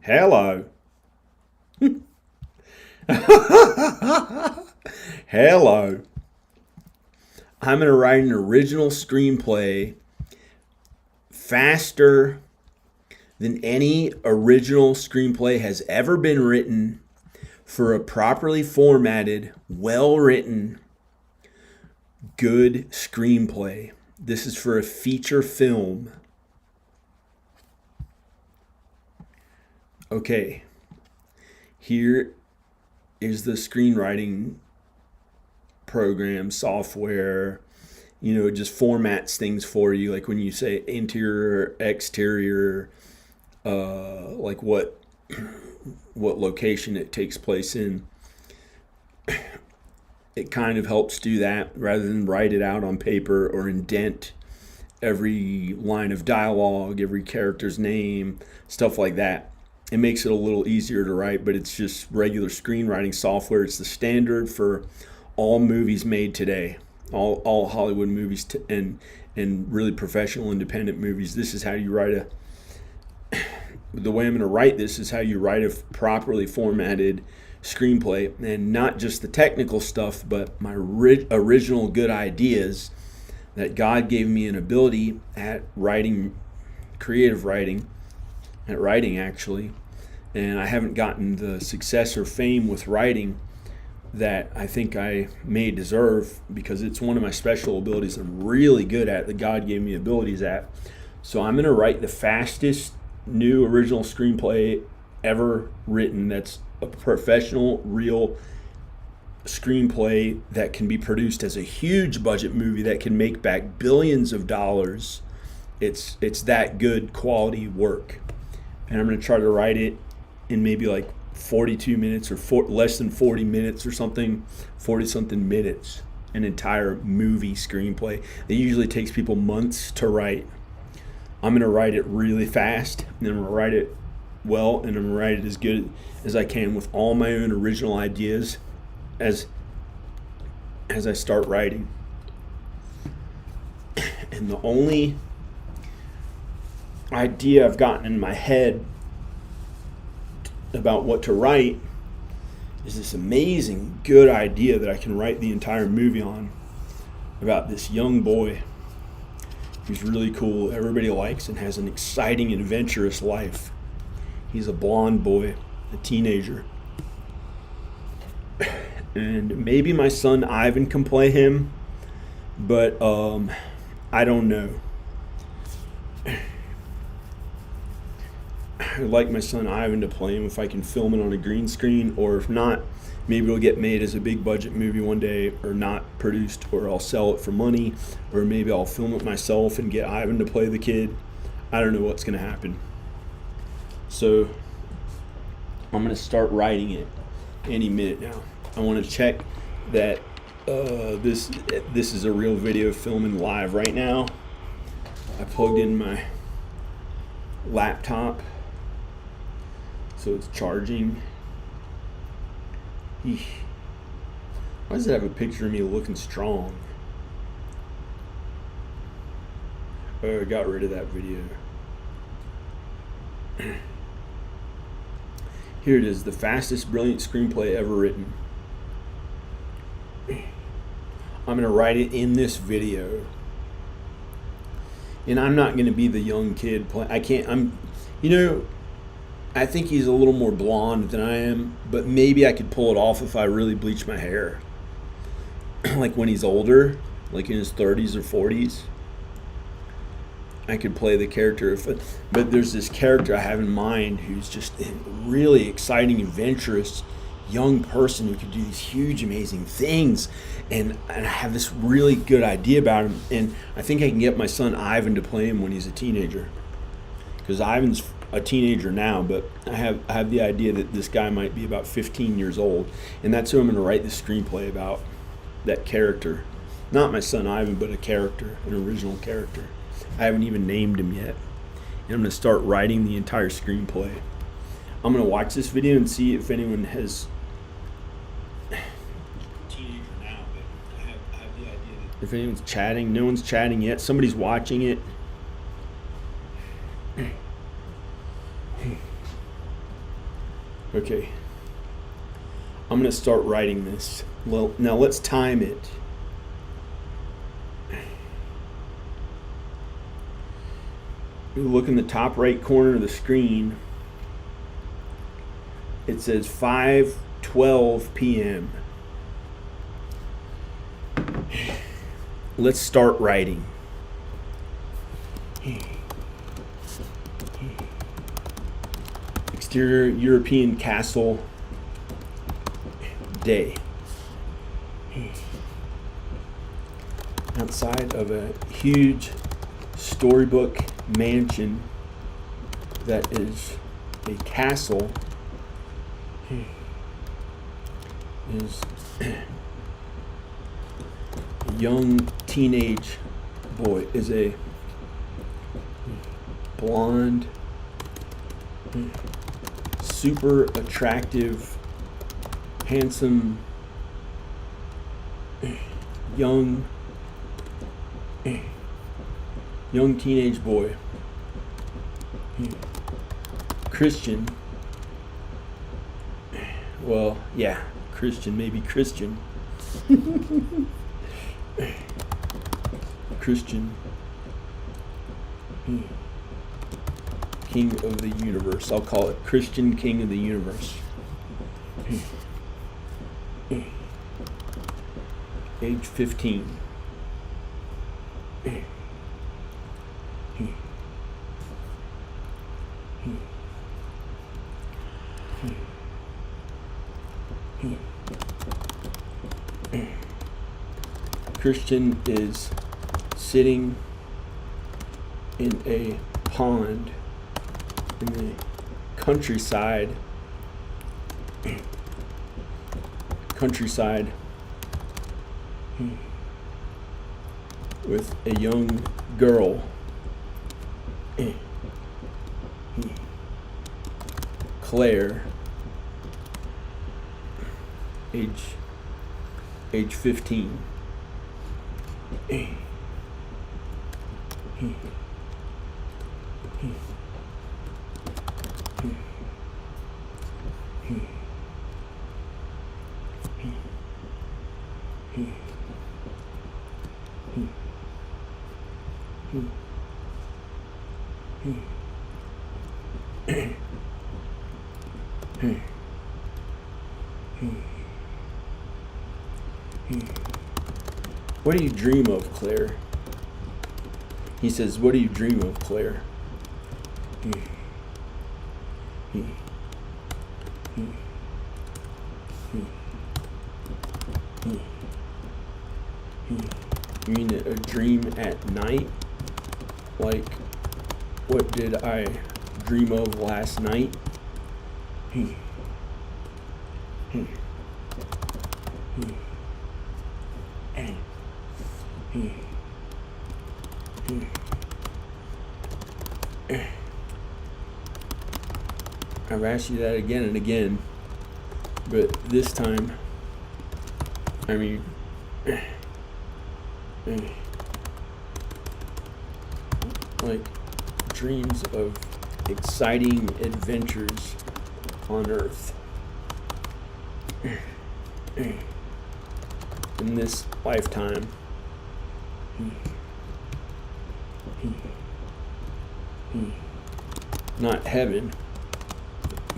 Hello. Hello. I'm going to write an original screenplay faster than any original screenplay has ever been written for a properly formatted, well written, good screenplay. This is for a feature film. Okay, here is the screenwriting program software. It just formats things for you, like when you say interior, exterior, like what location it takes place in. It kind of helps do that rather than write it out on paper or indent every line of dialogue, every character's name, stuff like that. It makes it a little easier to write, but it's just regular screenwriting software. It's the standard for all movies made today, all Hollywood movies and really professional independent movies. This is how you write the way I'm going to write this is how you write a properly formatted screenplay, and not just the technical stuff, but my original good ideas that God gave me an ability at writing, creative writing, at writing actually, and I haven't gotten the success or fame with writing that I think I may deserve, because it's one of my special abilities I'm really good at, that God gave me abilities at. So I'm going to write the fastest new original screenplay ever written that's a professional, real screenplay that can be produced as a huge budget movie that can make back billions of dollars. It's that good quality work. And I'm going to try to write it in maybe like 42 minutes or less than 40 minutes or something, 40 something minutes, an entire movie screenplay. It usually takes people months to write. I'm going to write it really fast, and I'm going to write it well, and I'm going to write it as good as I can with all my own original ideas as I start writing. And the only idea I've gotten in my head about what to write is this amazing good idea that I can write the entire movie on, about this young boy who's really cool, everybody likes, and has an exciting, adventurous life. He's a blonde boy, a teenager. And maybe my son Ivan can play him, but I don't know. I'd like my son Ivan to play him if I can film it on a green screen, or if not, maybe it'll get made as a big budget movie one day, or not produced, or I'll sell it for money, or maybe I'll film it myself and get Ivan to play the kid. I don't know what's going to happen. So I'm going to start writing it any minute now. I want to check that this is a real video filming live right now. I plugged in my laptop, so it's charging. Why does it have a picture of me looking strong? Oh, I got rid of that video. Here it is, the fastest, brilliant screenplay ever written. I'm going to write it in this video. And I'm not going to be the young kid I think he's a little more blonde than I am, but maybe I could pull it off if I really bleach my hair. Like when he's older, like in his 30s or 40s, I could play the character. But there's this character I have in mind who's just a really exciting, adventurous young person who could do these huge, amazing things. And I have this really good idea about him. And I think I can get my son Ivan to play him when he's a teenager. Because Ivan's a teenager now, but I have the idea that this guy might be about 15 years old. And that's who I'm going to write the screenplay about, that character. Not my son Ivan, but a character, an original character. I haven't even named him yet. And I'm going to start writing the entire screenplay. I'm going to watch this video and see if anyone has... Teenager now, but I have the idea that... If anyone's chatting, no one's chatting yet. Somebody's watching it. Okay. I'm going to start writing this. Well, now let's time it. You look in the top right corner of the screen. It says 5:12 p.m. Let's start writing. Exterior European castle. Day. Outside of a huge storybook mansion that is a castle is a young teenage boy, is a blonde, super attractive, handsome, young teenage boy. Christian. Well, yeah, Christian, maybe Christian. Christian. King of the universe. I'll call it Christian King of the universe. Age 15. Christian is sitting in a pond in the countryside with a young girl. Claire, age 15. What do you dream of, Claire? He says, what do you dream of, Claire? You mean a dream at night? Like, what did I dream of last night? I've asked you that again and again, but this time, I mean, like dreams of exciting adventures on Earth. In this lifetime. Not heaven.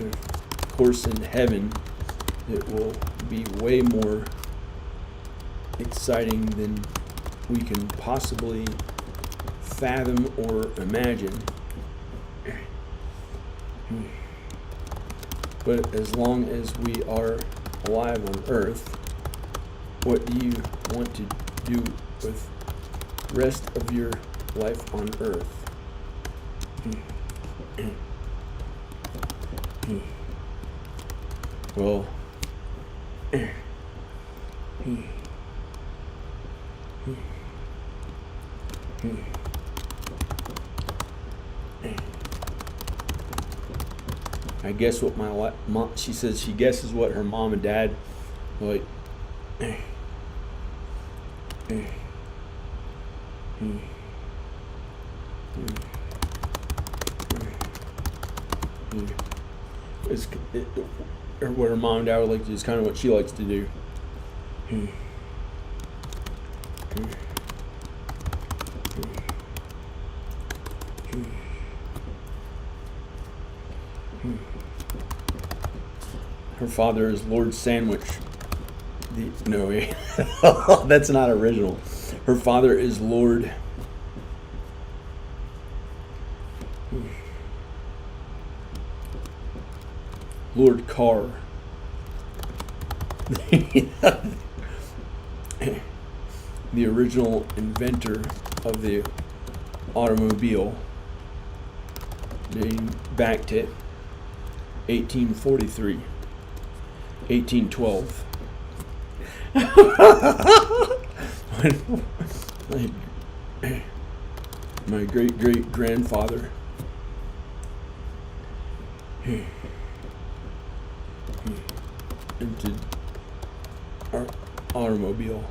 Of course, in heaven, it will be way more exciting than we can possibly fathom or imagine. But as long as we are alive on Earth, what do you want to do with the rest of your life on Earth? Well, I guess what my mom, she says she guesses what her mom and dad like. It's, or what her mom and dad would like to do is kind of what she likes to do. Her father is Lord Sandwich. No, that's not original. Her father is Lord. Lord Carr. The original inventor of the automobile, dating back to 1843, 1812. My great-great-grandfather invented our automobile.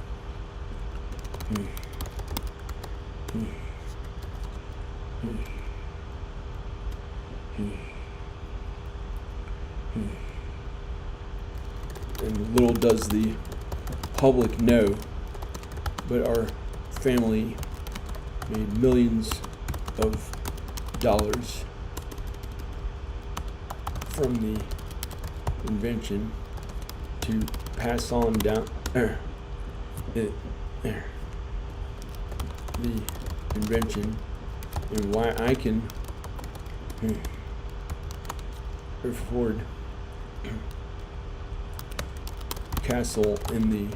And little does the public know, but our family made millions of dollars from the invention to pass on down the invention, and why I can afford castle in the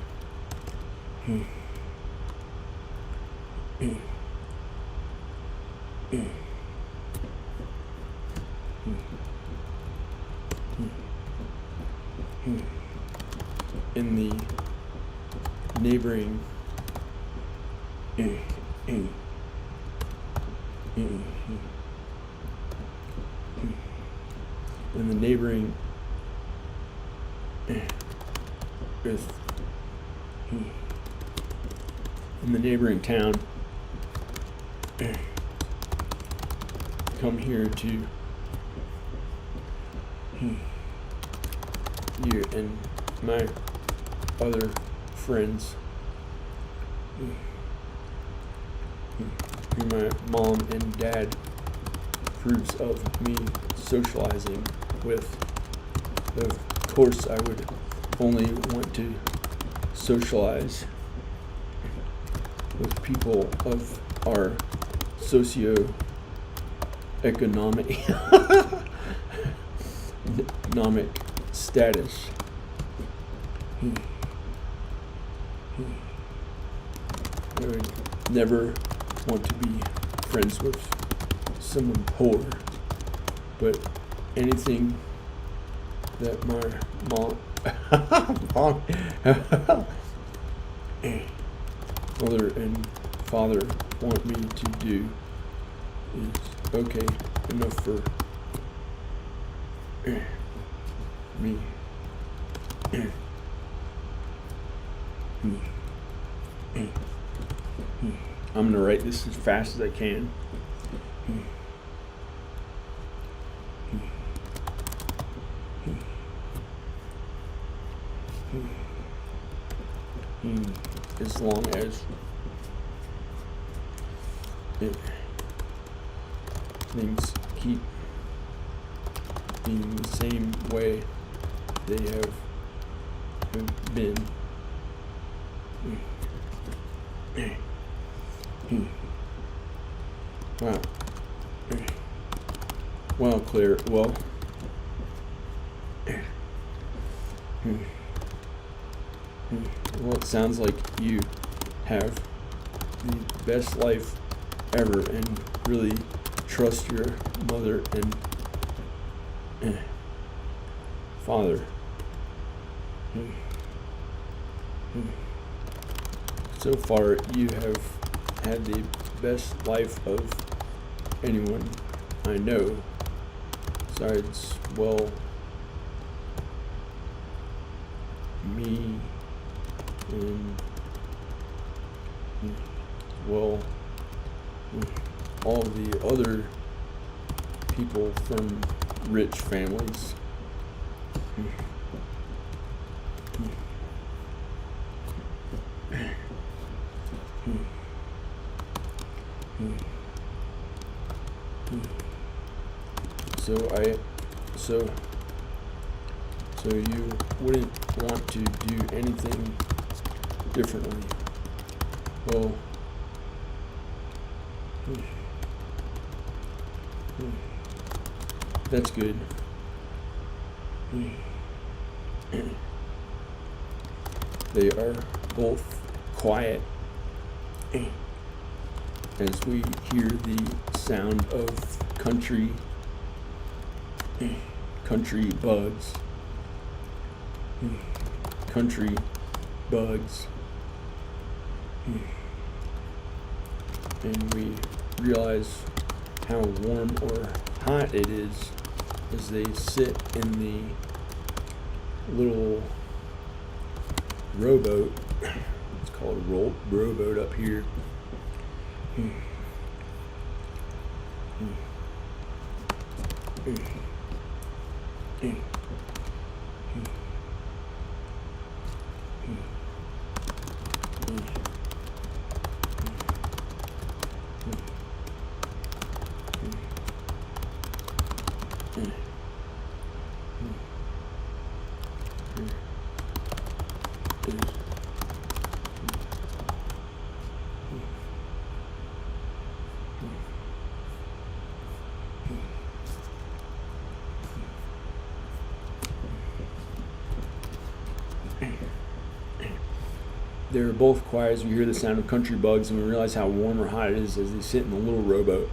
neighboring in the neighboring in the neighboring town, come here to you and my other friends, who my mom and dad approves of me socializing with. Of course, I would only want to socialize with people of our socio-economic status. I would never want to be friends with someone poor, but anything that my mother and father want me to do is okay enough for me. I'm gonna write this as fast as I can. As long as things keep being the same way they have been. Wow. Well, Claire, well, it sounds like you have the best life ever and really trust your mother and father. So far, you have had the best life of anyone I know, besides, well, me and, well, all the other people from rich families. So you wouldn't want to do anything differently. Well, that's good. They are both quiet as we hear the sound of country bugs. Country bugs. And we realize how warm or hot it is as they sit in the little rowboat. It's called a rowboat up here. They're both quiet as we hear the sound of country bugs, and we realize how warm or hot it is as they sit in the little rowboat.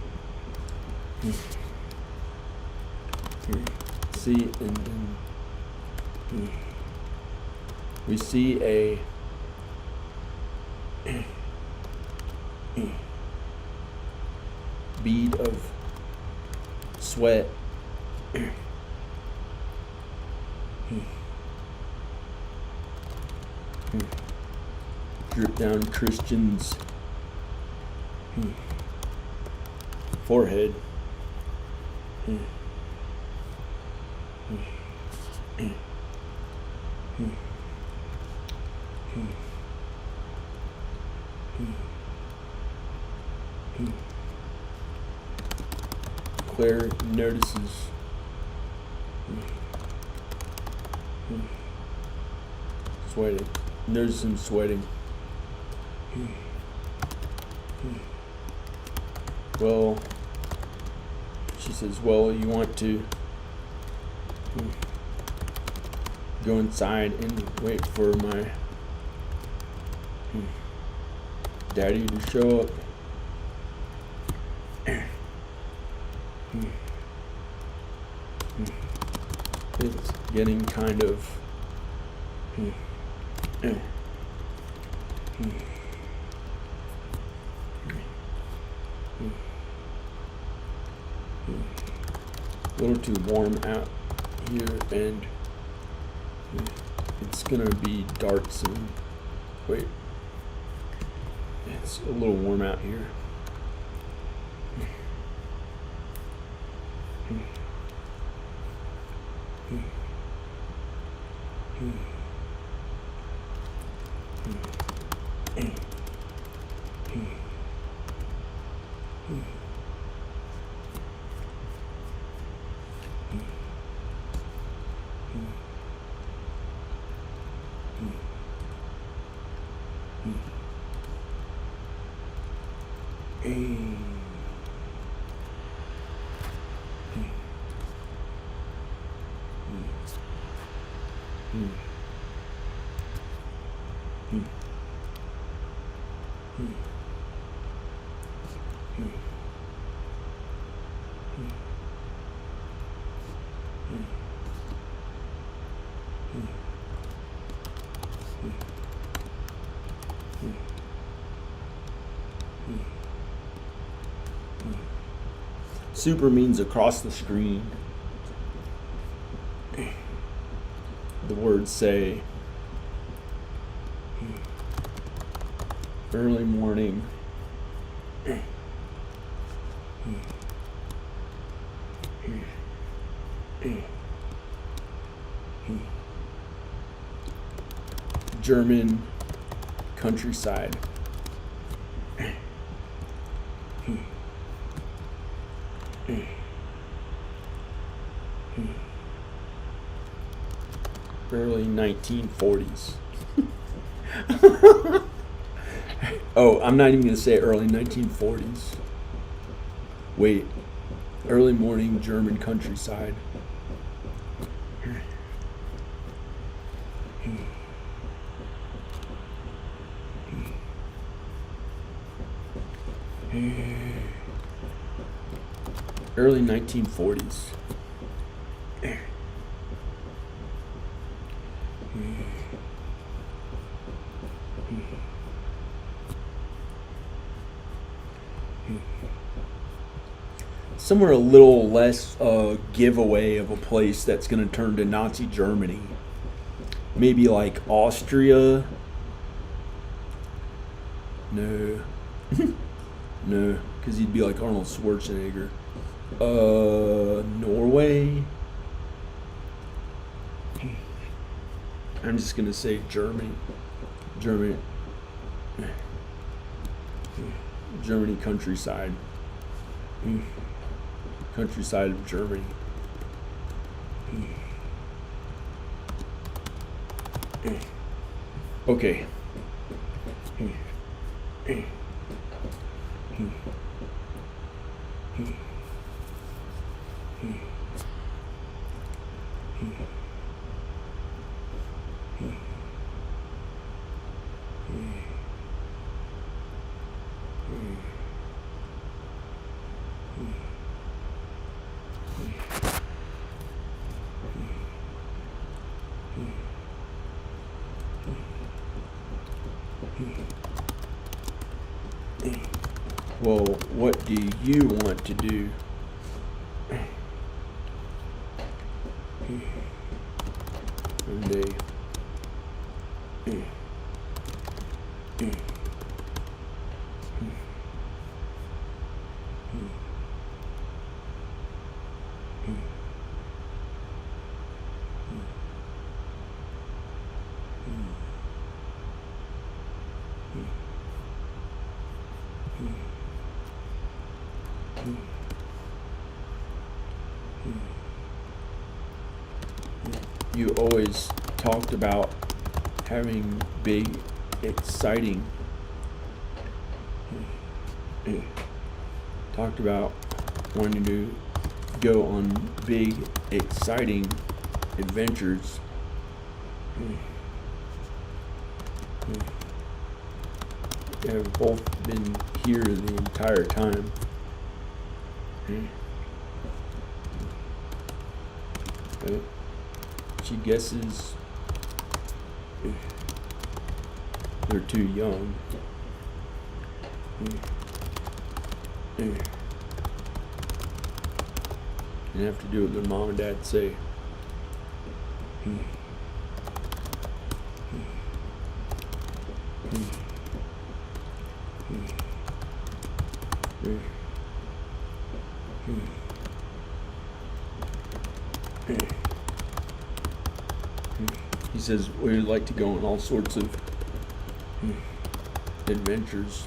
See, and we see a bead of sweat drip down Christian's forehead. Claire notices sweating. Notices him sweating. Well, she says, well, you want to go inside and wait for my daddy to show up. It's getting kind of a little too warm out here, and it's gonna be dark soon. Wait, it's a little warm out here. Super means across the screen. The words say early morning, German countryside. Early 1940s. Oh, I'm not even going to say early 1940s. Wait. Early morning German countryside. Early 1940s. Somewhere a little less giveaway of a place that's going to turn to Nazi Germany. Maybe like Austria. No. No, because he'd be like Arnold Schwarzenegger. Norway. I'm just going to say Germany. Germany countryside. Countryside of Germany. Okay. Well, what do you want to do? One day. You always talked about having big, exciting, talked about wanting to go on big, exciting adventures. Have both been here the entire time. She guesses they're too young. And have to do what their mom and dad say. He says we'd like to go on all sorts of adventures,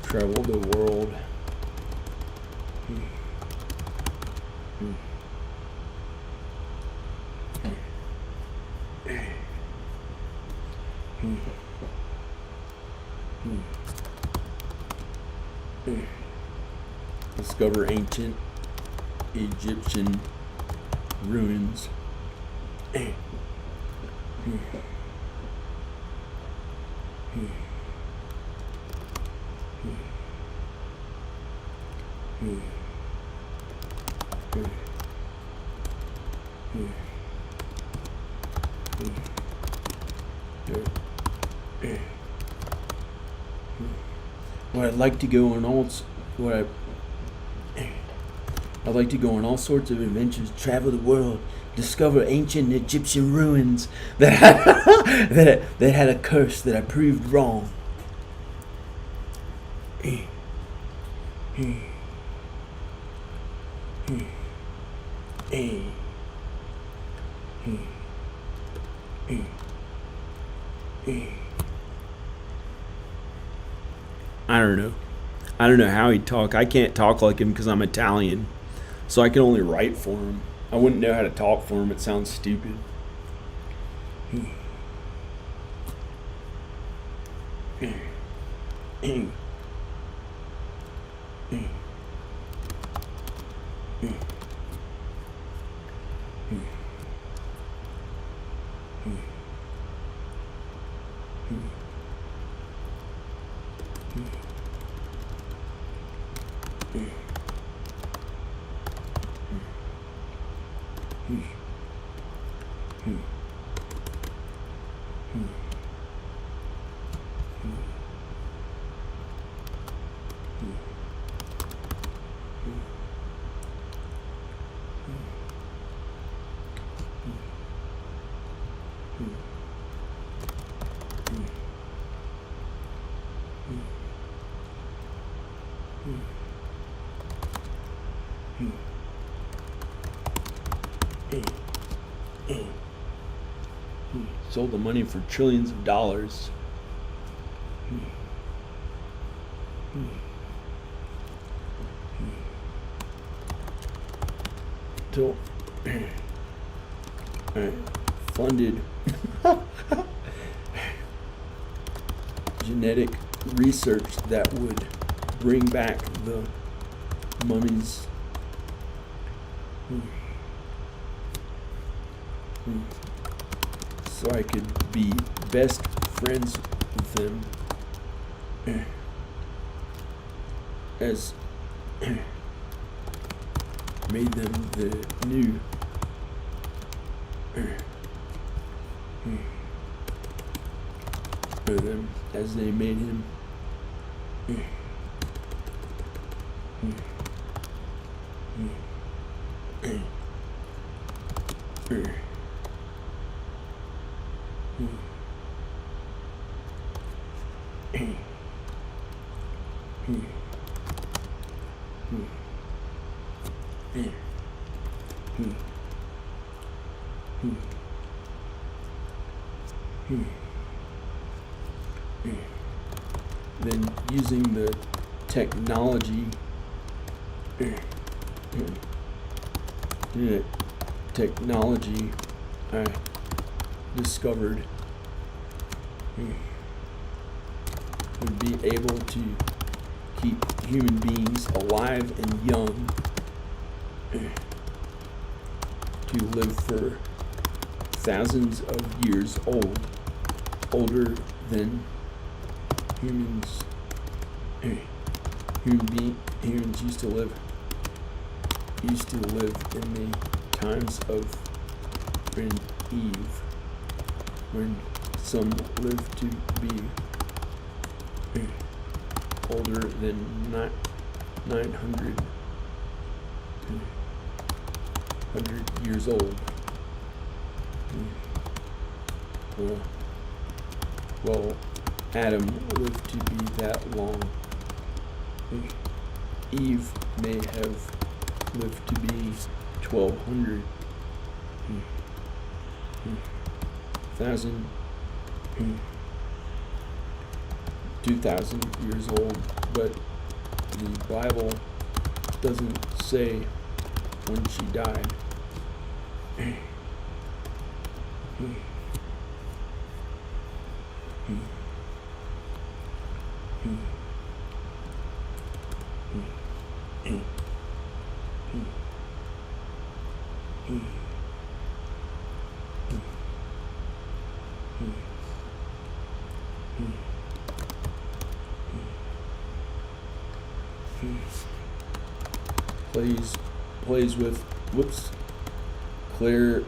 travel the world. Discover ancient Egyptian ruins. What I'd like to go on I'd like to go on all sorts of adventures, travel the world, discover ancient Egyptian ruins that had a curse that I proved wrong. I don't know. I don't know how he'd talk. I can't talk like him because I'm Italian, so I can only write for him. I wouldn't know how to talk for him. It sounds stupid. Sold the money for trillions of dollars. So, funded genetic research that would bring back the mummies. So I could be best friends with them as made them the new them as they made him then using the technology I discovered would be able to keep human beings alive and young, to live for thousands of years old, older than humans. Humans used to live in the times of Eve, when some lived to be older than 900 years old. Well, Adam lived to be that long. Eve may have lived to be 1200 2,000 years old, but the Bible doesn't say when she died. Claire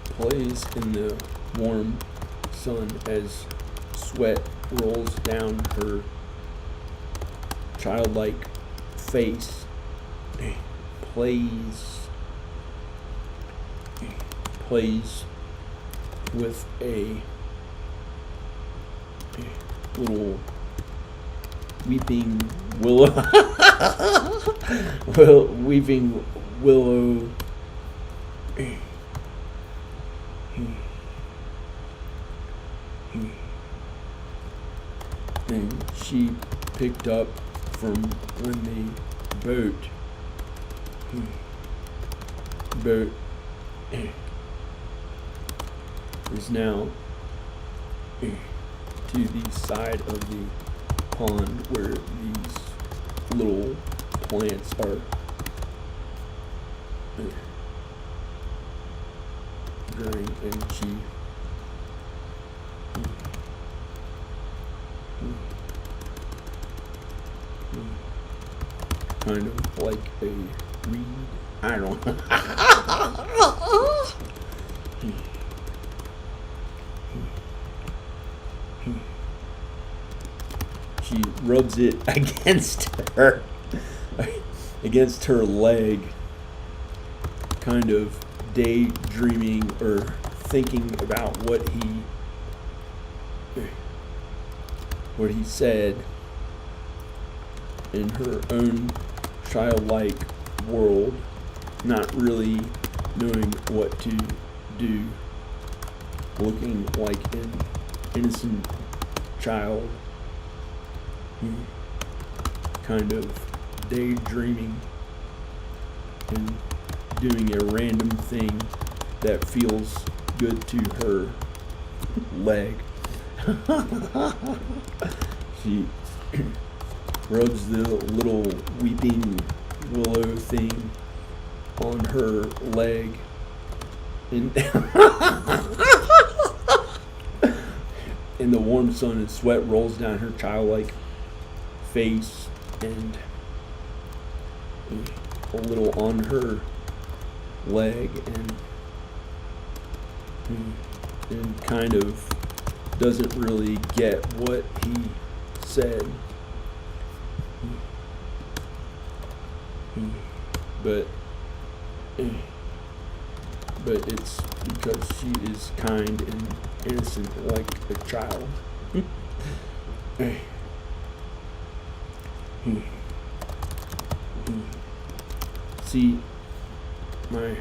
plays in the warm sun as sweat rolls down her childlike face. Plays with a little weeping willow weeping Willow and she picked up from when the boat is now to the side of the pond where these little plants are growing, and she kind of like a reed. I don't know. She rubs it against her leg, kind of daydreaming or thinking about what he said in her own childlike world, not really knowing what to do, looking like an innocent child, kind of daydreaming and doing a random thing that feels good to her leg. She rubs the little weeping willow thing on her leg, and in the warm sun and sweat rolls down her childlike face, and a little on her leg, and kind of doesn't really get what he said, but it's because she is kind and innocent like a child. See, my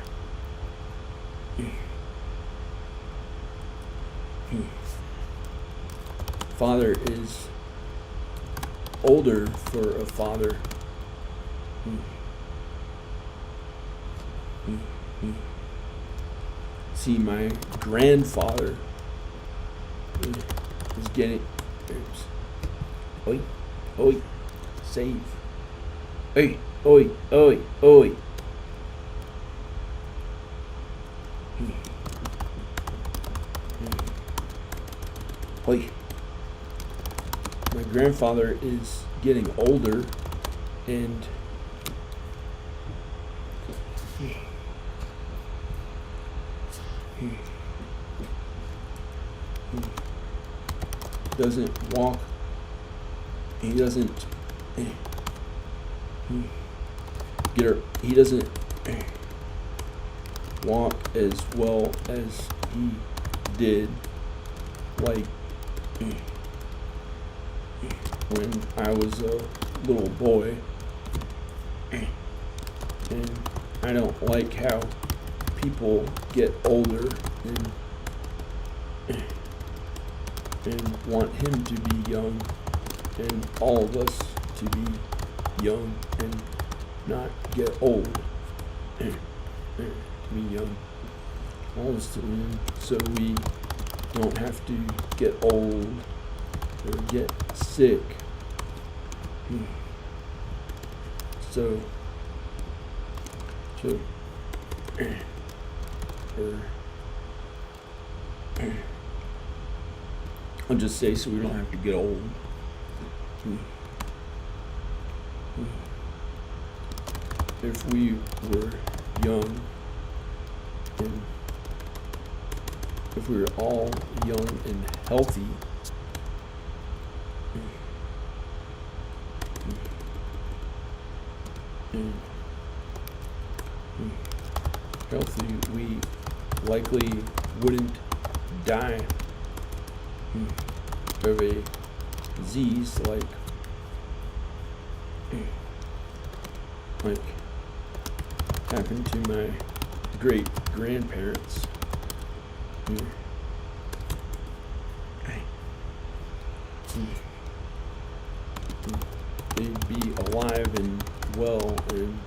father is older for a father. See, my grandfather is getting. Oops. Oi, oi, save. Oi, oi, oi, oi. Oi. My grandfather is getting older, and doesn't walk. He doesn't get her. He doesn't walk as well as he did, like when I was a little boy. And I don't like how people get older and want him to be young, and all of us to be young and not get old. To be young, all of us to be, so we don't have to get old or get sick. So I'll just say, so we don't have to get old. If we were young, and if we were all young and healthy, we likely wouldn't die of a disease like happened to my great grandparents. They'd be alive and well, and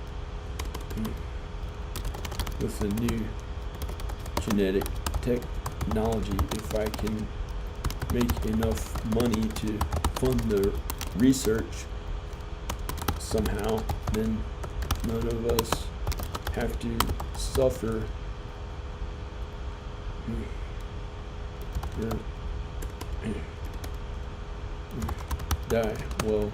with the new genetic technology, if I can make enough money to fund the research somehow, then none of us have to suffer or die. Well,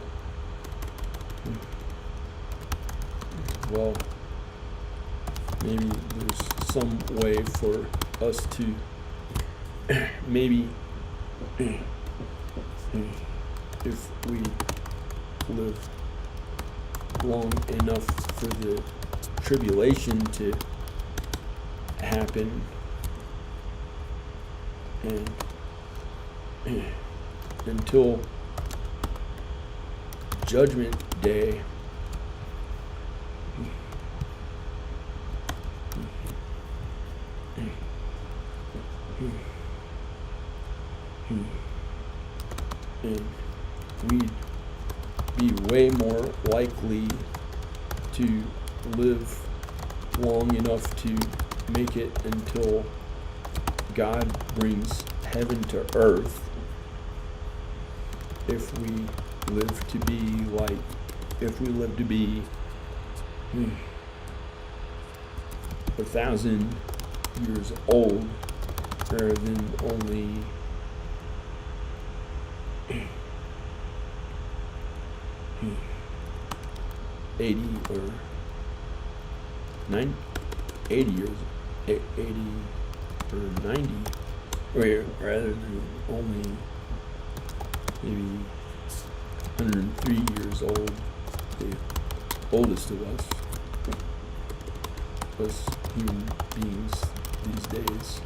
maybe there's some way for us to maybe if we live long enough for the tribulation to happen, and until Judgment Day, and we'd be way more likely to live long enough to make it until God brings heaven to earth, if we live to be 1,000 years old, rather than only 80 or 80 years, 80 or 90, rather than only maybe 103 years old, the oldest of us human beings these days.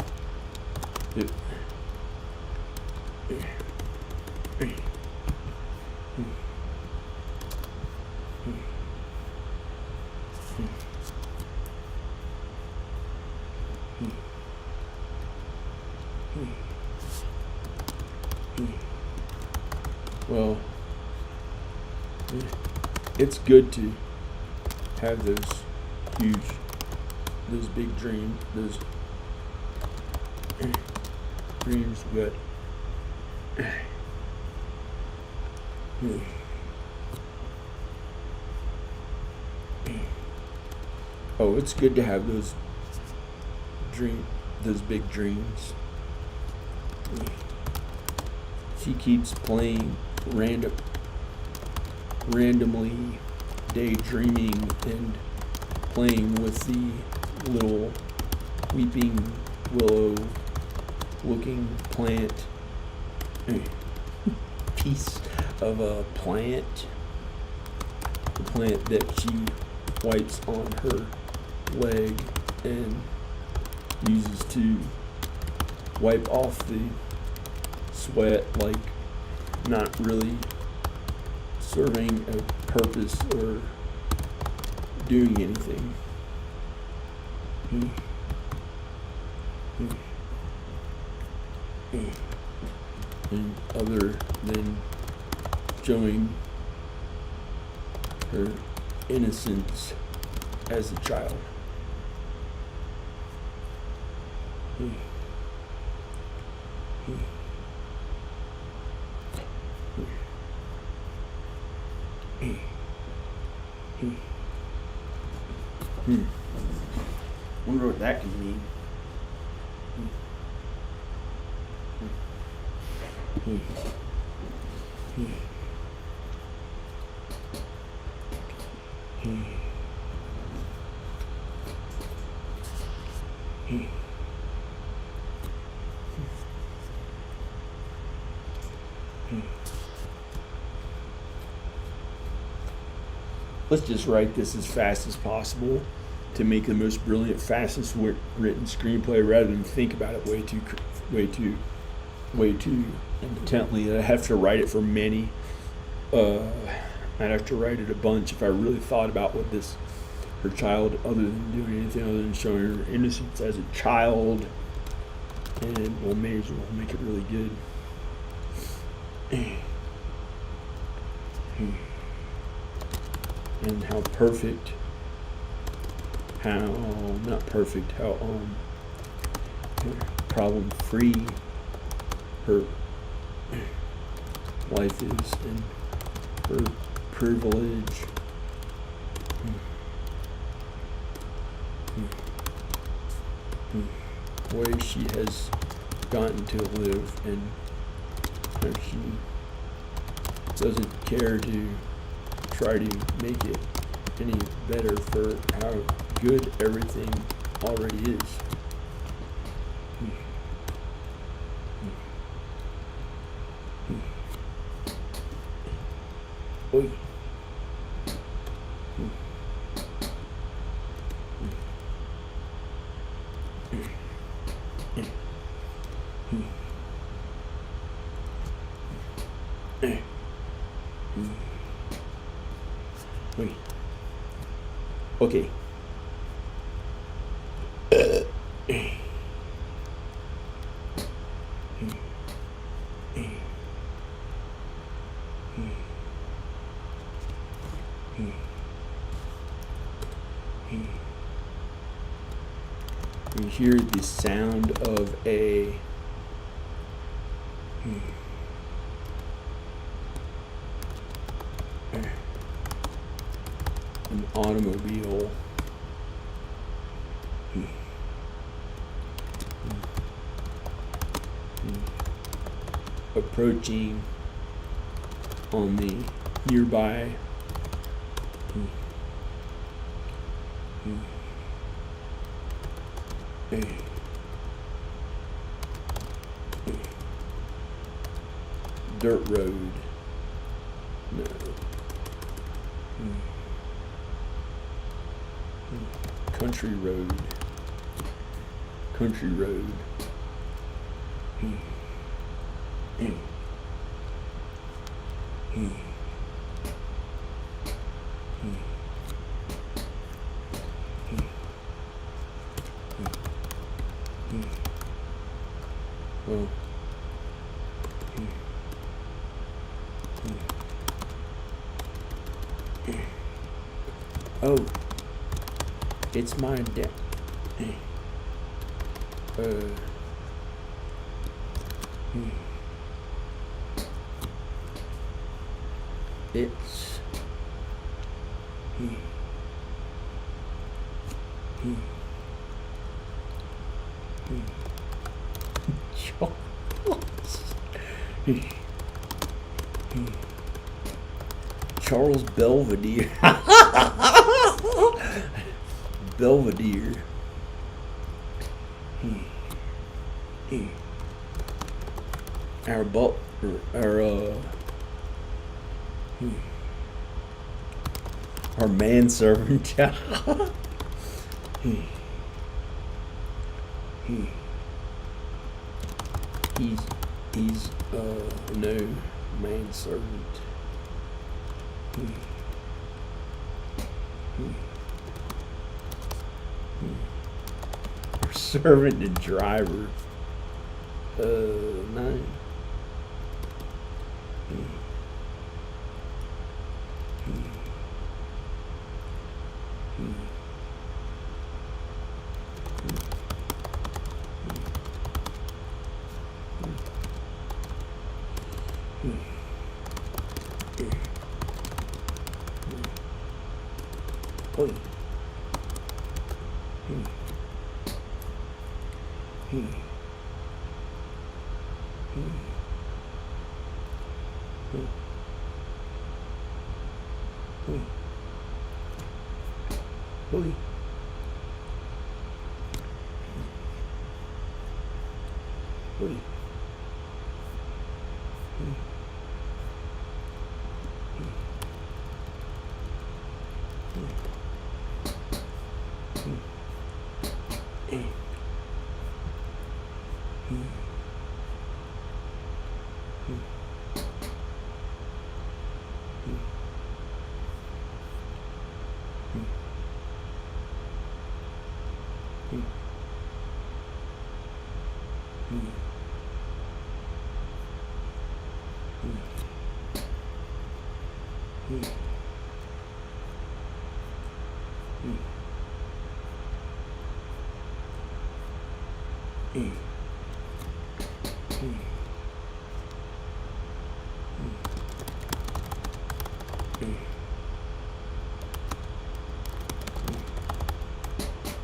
Well, it's good to have those big dreams, but it's good to have those big dreams. She keeps playing randomly daydreaming and playing with the little weeping willow looking piece of a plant, the plant that she wipes on her leg and uses to wipe off the sweat, like not really serving a purpose or doing anything. And other than showing her innocence as a child. Wonder what that can mean. Let's just write this as fast as possible to make the most brilliant, fastest written screenplay, rather than think about it way too intently. I have to write it for many. I'd have to write it a bunch if I really thought about what this her child other than doing anything other than showing her innocence as a child. And well, may as well make it really good. And how perfect, how not perfect, how problem free her life is, and her privilege. Way she has gotten to live, and how she doesn't care to try to make it any better for how good everything already is. Oi. Wait. Okay. You hear the sound of an automobile approaching on the nearby dirt road. No. Country road. Country road. Well, oh, it's my dad. It's Charles Belvedere. Belvedere. Our manservant. He's no manservant. Our servant and driver. No.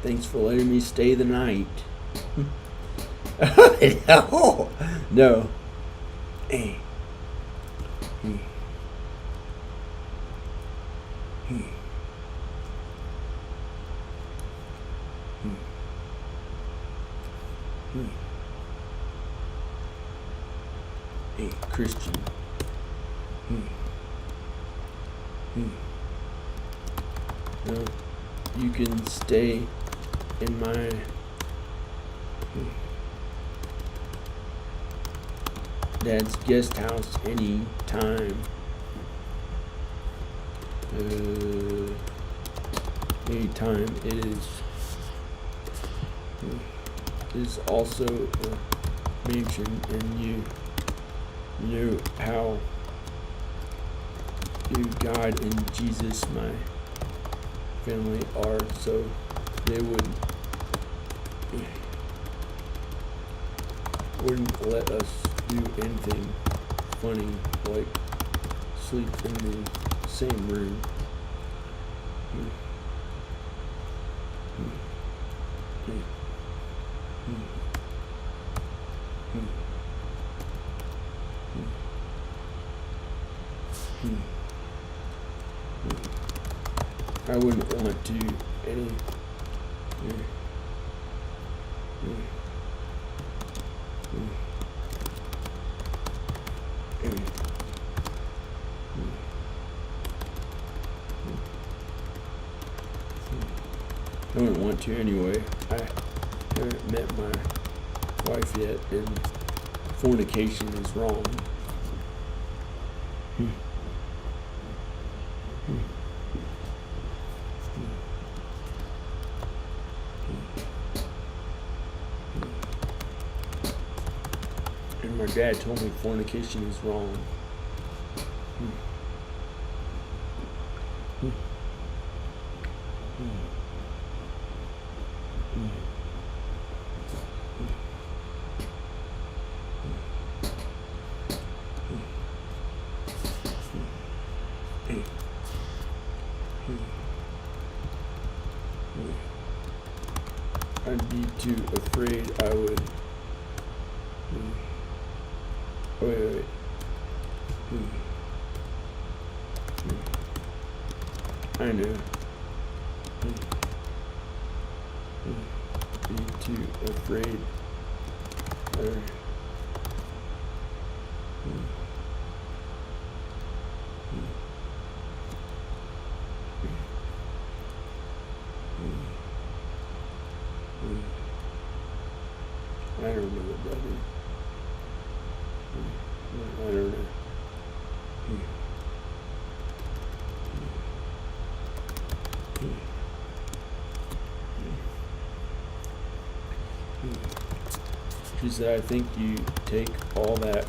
Thanks for letting me stay the night. No. Hey, Christian. No, you can stay in my dad's guest house any time. Anytime it is also a mansion, and you know how you, God and Jesus, my family are, so they wouldn't let us do anything funny like sleep in the same room. I wouldn't want to any. I wouldn't want to anyway. I haven't met my wife yet, and fornication is wrong. And my dad told me fornication is wrong. I'd be too afraid I would. Wait. I know. Be too afraid. I don't know, buddy. I don't know. She said, I think you take all that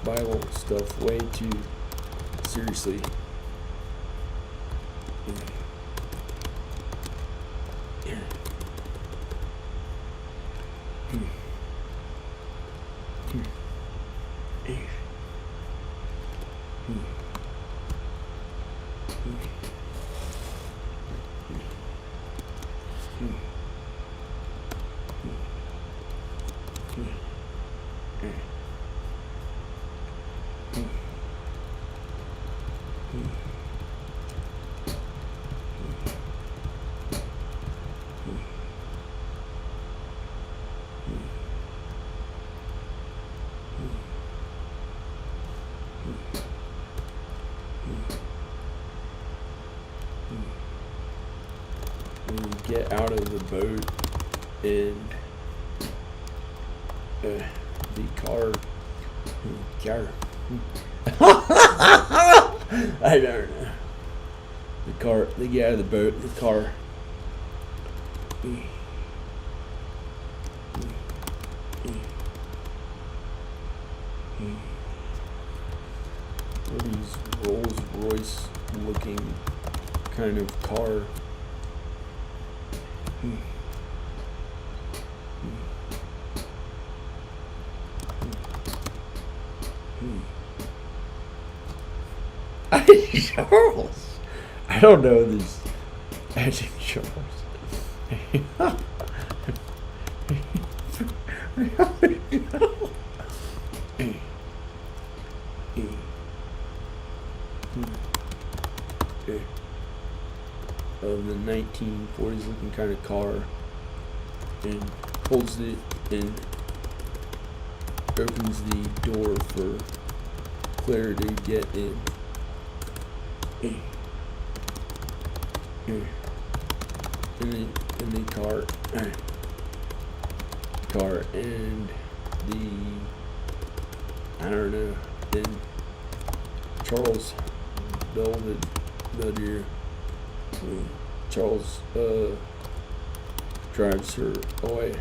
Bible stuff way too seriously. When you get out of the boat and the car I don't know. The car, they get out of the boat, the car. What is Rolls Royce looking kind of car? Charles. I don't know this. I think Charles. Of the 1940s looking kind of car, and holds it and opens the door for Claire to get in. In the car and the, I don't know, then Charles Belvedere, Charles drives her away.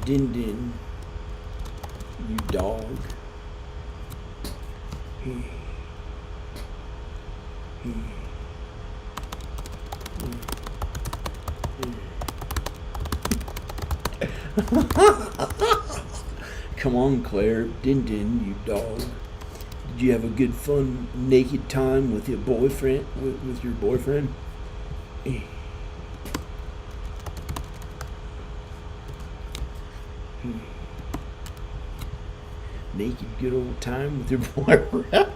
Din din, you dog. Come on, Claire. Din din, you dog. Did you have a good fun naked time with your boyfriend? With your boyfriend? Naked good old time with your boyfriend?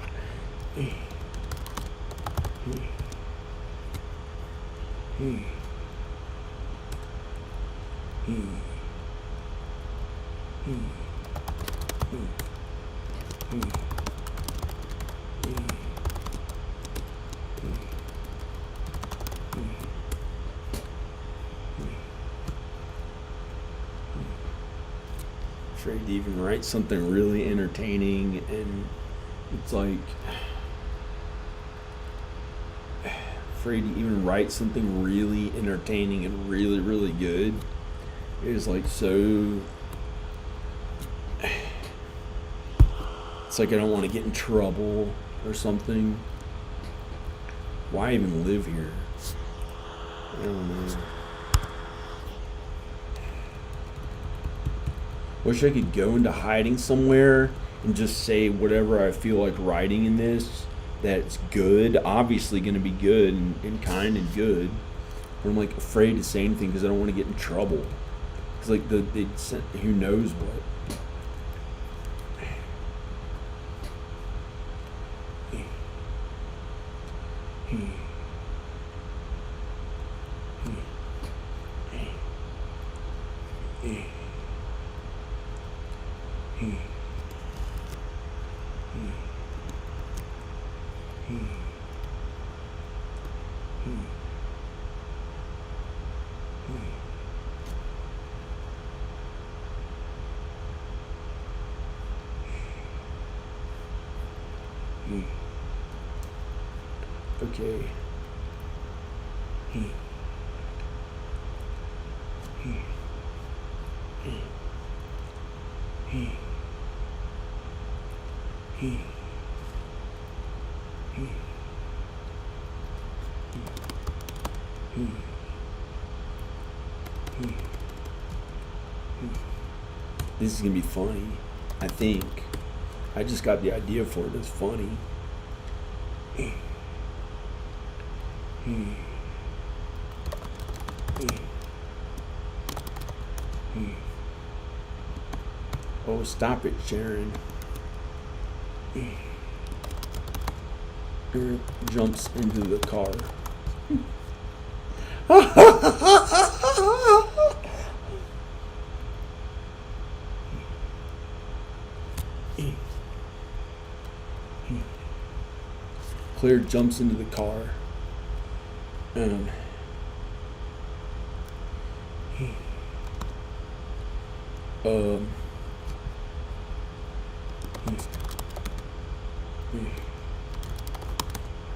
Afraid to even write something really entertaining, and it's like afraid to even write something really entertaining and really, really good. It is like so. It's like I don't want to get in trouble or something. Why even live here? I don't know. Wish I could go into hiding somewhere and just say whatever I feel like writing in this that's good. Obviously going to be good and kind and good. But I'm like afraid to say anything because I don't want to get in trouble. Because like who knows what. Okay. This is gonna be funny, I think. I just got the idea for it. It's funny. Oh, stop it, Sharon. Eric jumps into the car. Claire jumps into the car.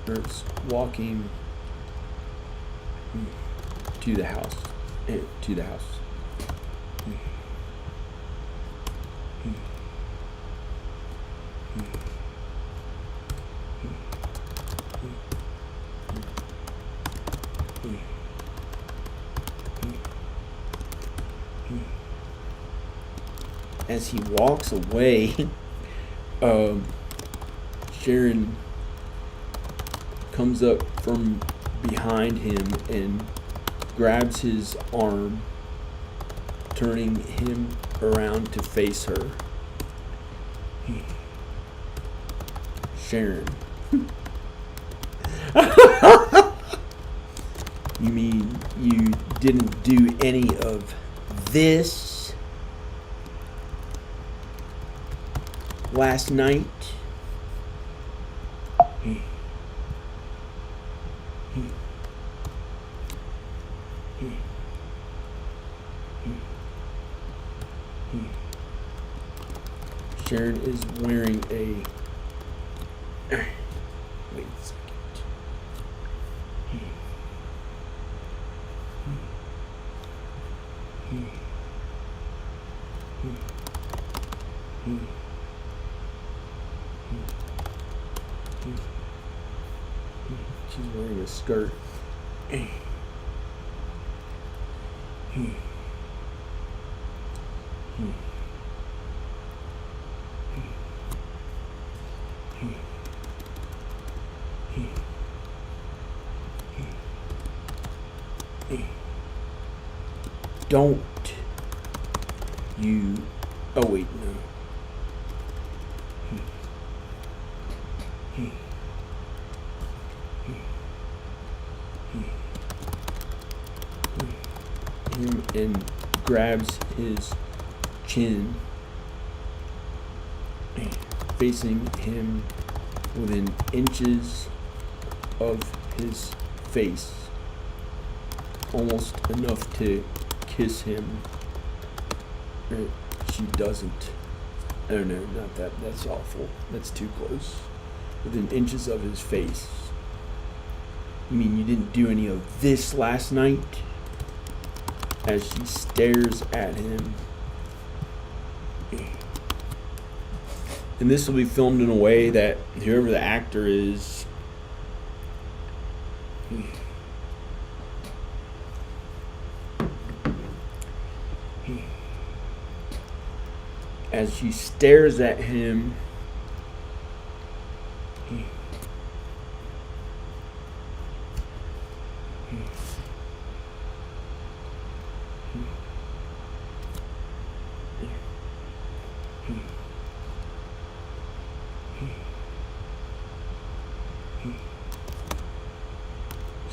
Eric's walking to the house. To the house. As he walks away, Sharon comes up from behind him and grabs his arm, turning him around to face her. Sharon. You mean you didn't do any of this last night? Sharon is wearing a... Wait a second. She's wearing a skirt. Don't you... Oh, wait, no. And grabs his chin, facing him within inches of his face, almost enough to kiss him. She doesn't. Oh no, not that. That's awful. That's too close. Within inches of his face. You mean you didn't do any of this last night? As she stares at him. And this will be filmed in a way that whoever the actor is as she stares at him,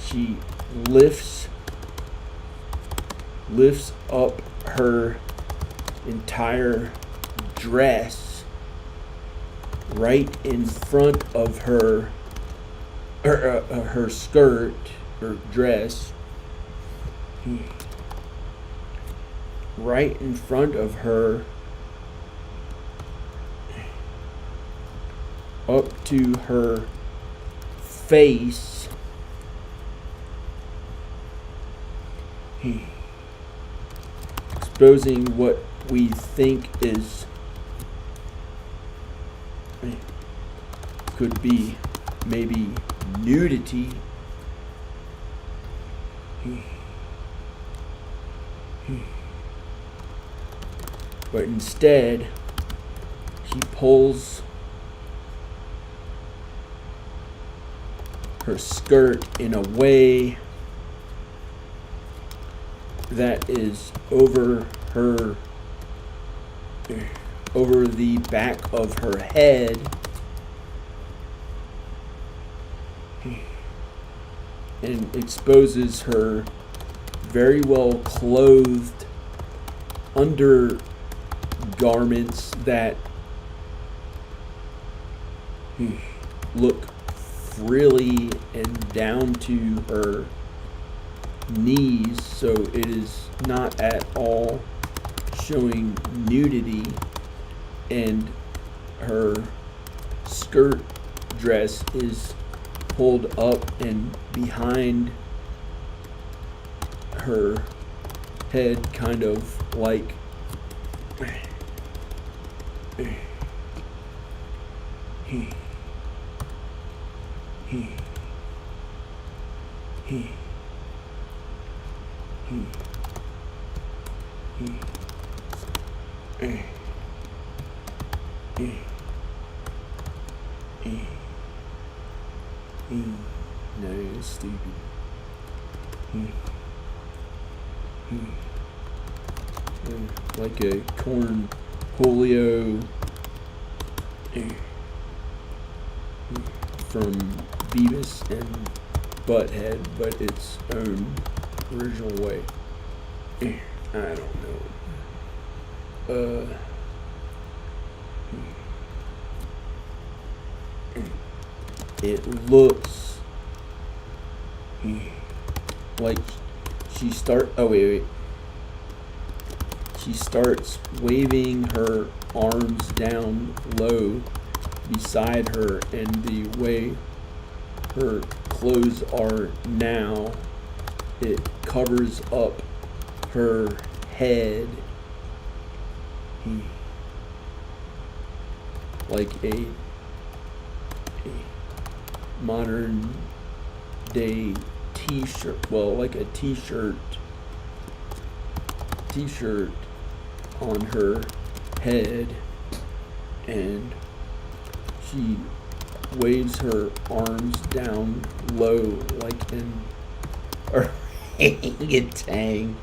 she lifts up her entire dress right in front of her skirt or dress, right in front of her, up to her face. Exposing what we think is could be maybe nudity. But instead, she pulls her skirt in a way that is over the back of her head, and exposes her very well clothed undergarments that look frilly and down to her knees, so it is not at all showing nudity, and her skirt dress is pulled up and behind her head, kind of like no, it's stupid. Like a cornholio from Beavis and Butthead, but its own original way. I don't know. It looks like she starts waving her arms down low beside her, and the way her clothes are now, it covers up her head like a modern day t-shirt, well, like a t-shirt on her head, and she waves her arms down low like an orangutan,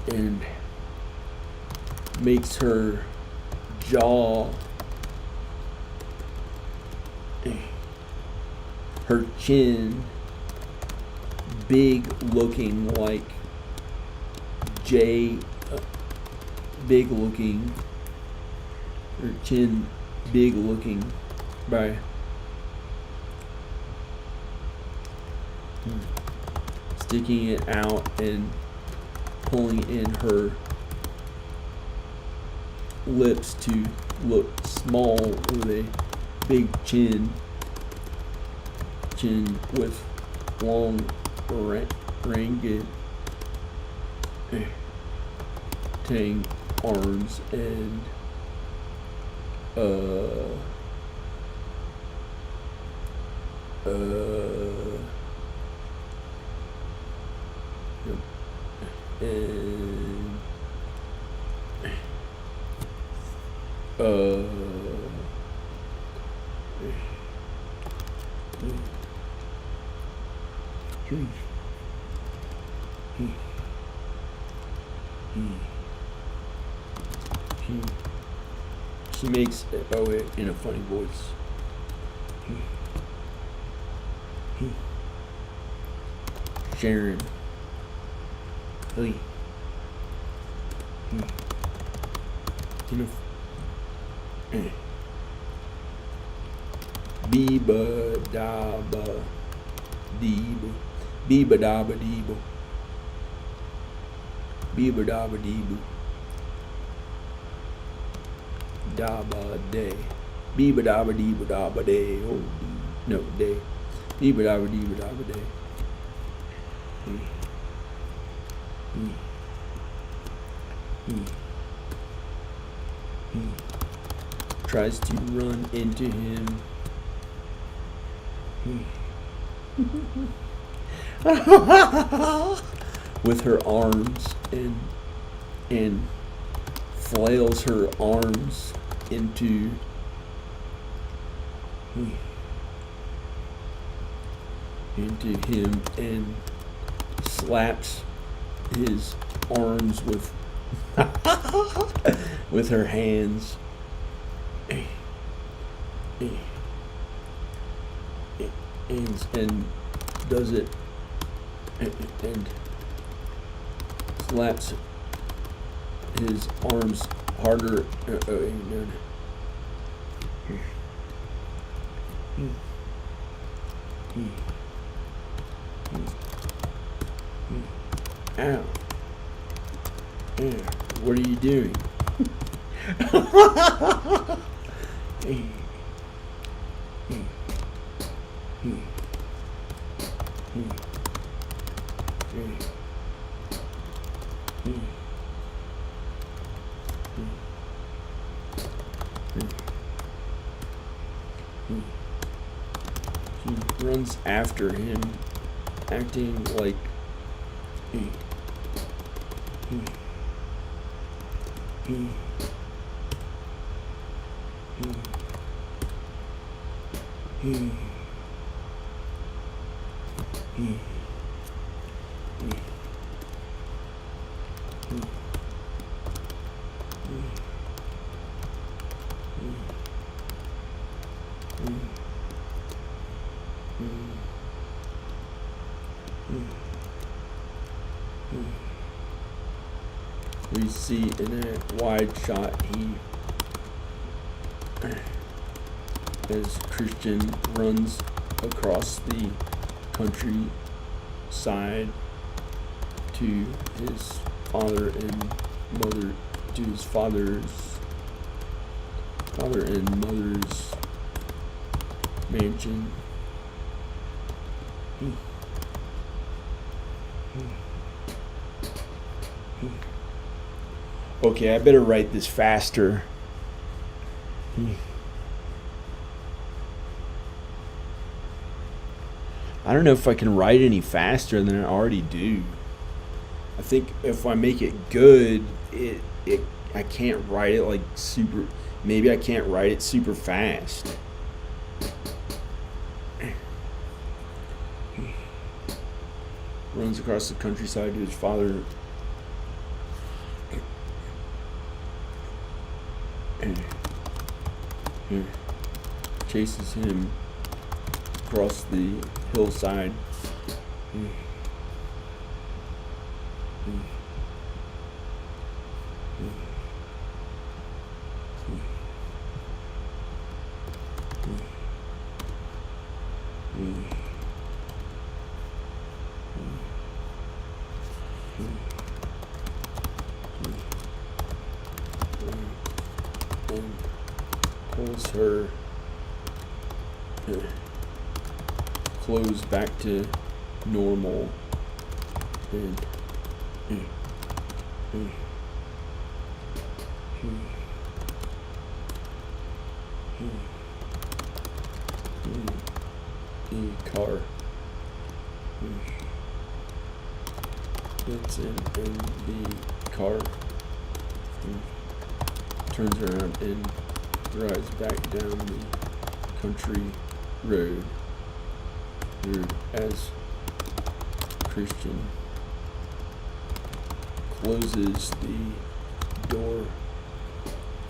and makes her jaw, her chin, big looking like big looking, her chin big looking by sticking it out and pulling in her lips to look small with a big chin with long orangutan arms and and Uh, she makes it in a funny voice. Sharon. Hey. Beeba daba deeba. Beeba daba deeba. Beeba daba deeba. Daba day. Beeba daba deeba daba day. Oh, no, day. Beeba daba deeba daba day. Tries to run into him. With her arms and flails her arms into him and slaps his arms with with her hands. And does it and slaps his arms harder. Ow. What are you doing? She runs after him, acting like we see in a wide shot as Christian runs across the countryside to his father and mother, to his father and mother's mansion. Okay, I better write this faster. I don't know if I can write any faster than I already do. I think if I make it good, I can't write it like super. Maybe I can't write it super fast. Runs across the countryside to his father. Chases him across the hillside. Pulls her clothes back to normal and the car gets in the car, turns around and rides back down the country road. As Christian closes the door.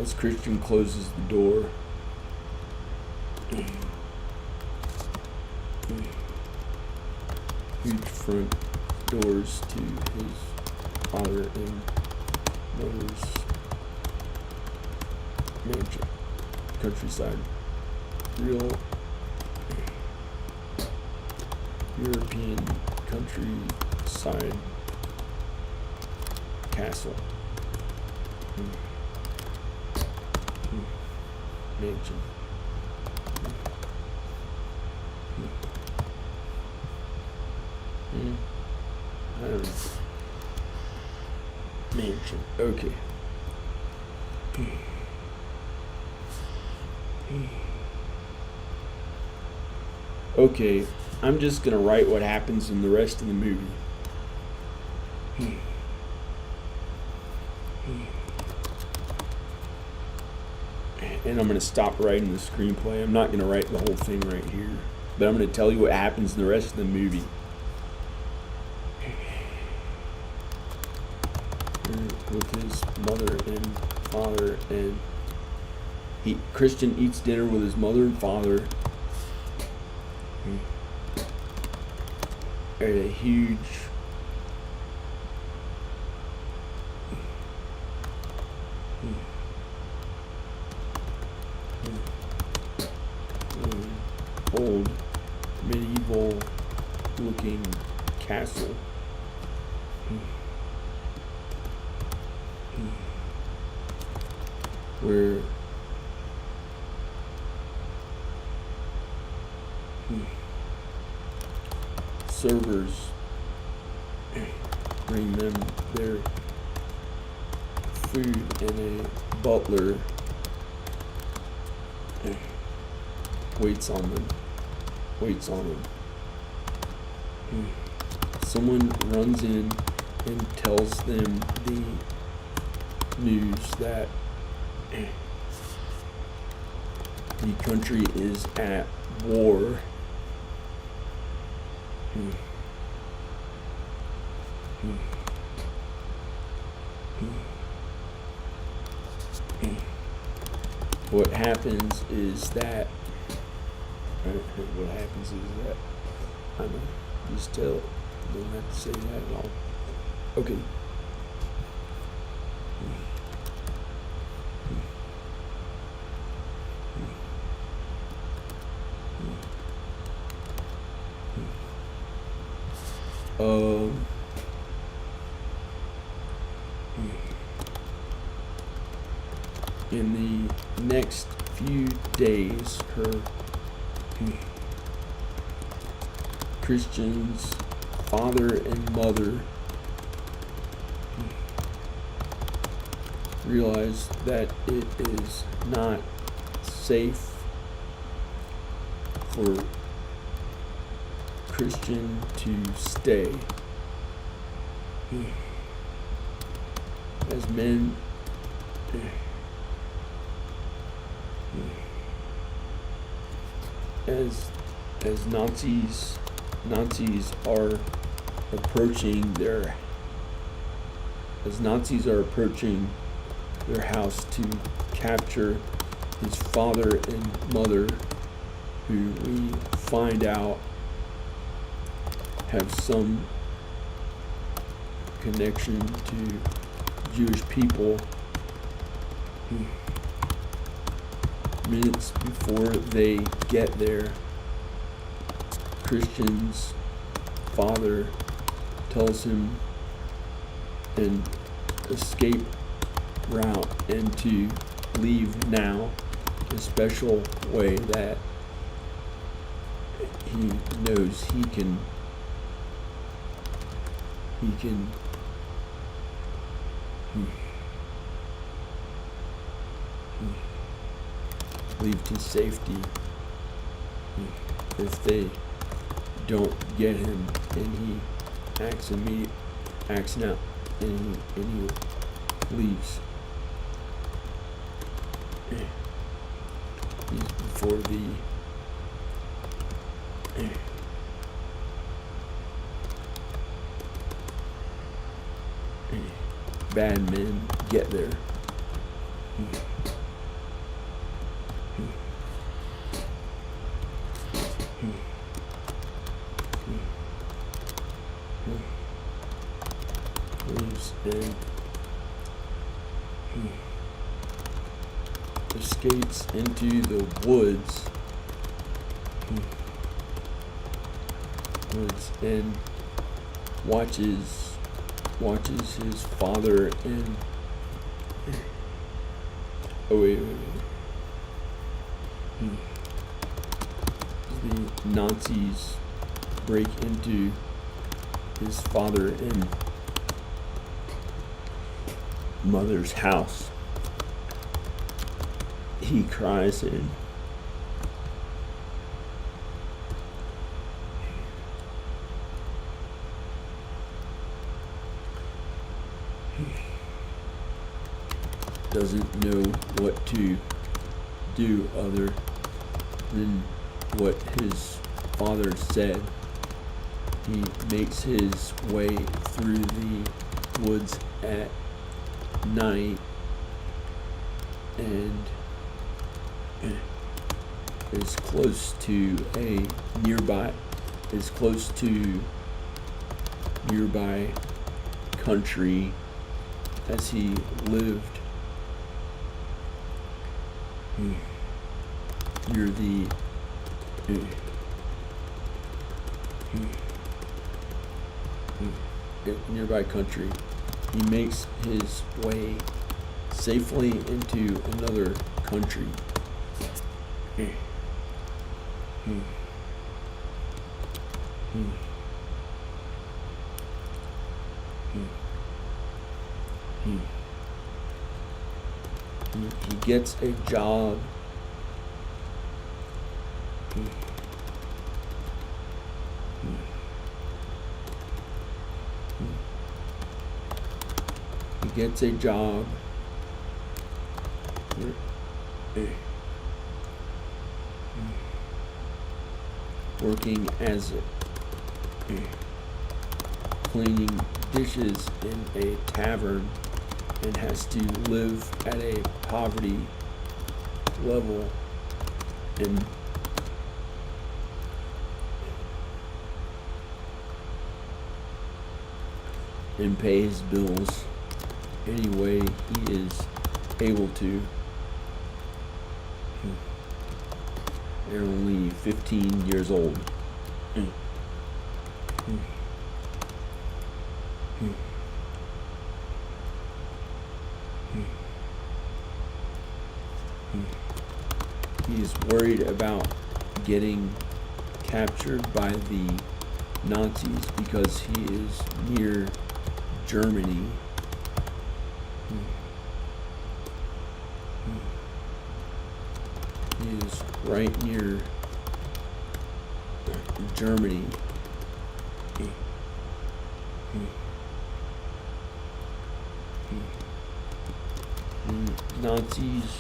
As Christian closes the door, huge front doors to his father and mother's mansion, countryside, real European countryside castle, mansion. I don't know. Mansion. Okay. Okay, I'm just gonna write what happens in the rest of the movie. And I'm gonna stop writing the screenplay. I'm not gonna write the whole thing right here, but I'm gonna tell you what happens in the rest of the movie. With his mother and father, and Christian eats dinner with his mother and father at a huge old medieval looking castle. Where servers bring them their food, and a butler waits on them. Someone runs in and tells them the news that the country is at war. What happens is that I don't know, just tell, don't have to say that at all. Okay. In the next few days, Christian's father and mother realize that it is not safe for Christian to stay. As men as Nazis are approaching their house to capture his father and mother, who we find out have some connection to Jewish people. Minutes before they get there, Christian's father tells him an escape route and to leave now, a special way that he knows he can leave to safety if they don't get him, and he acts out, and he leaves. before the bad men get there. And escapes into the woods and watches his father and the Nazis break into his father and mother's house. He cries and doesn't know what to do other than what his father said. He makes his way through the woods at night and is close to nearby country as he lived near the nearby country. He makes his way safely into another country. He gets a job. He gets a job working as cleaning dishes in a tavern and has to live at a poverty level and pay his bills any way he is able to. They're only 15 years old. He is worried about getting captured by the Nazis because he is near Germany. He is right near Germany. Nazis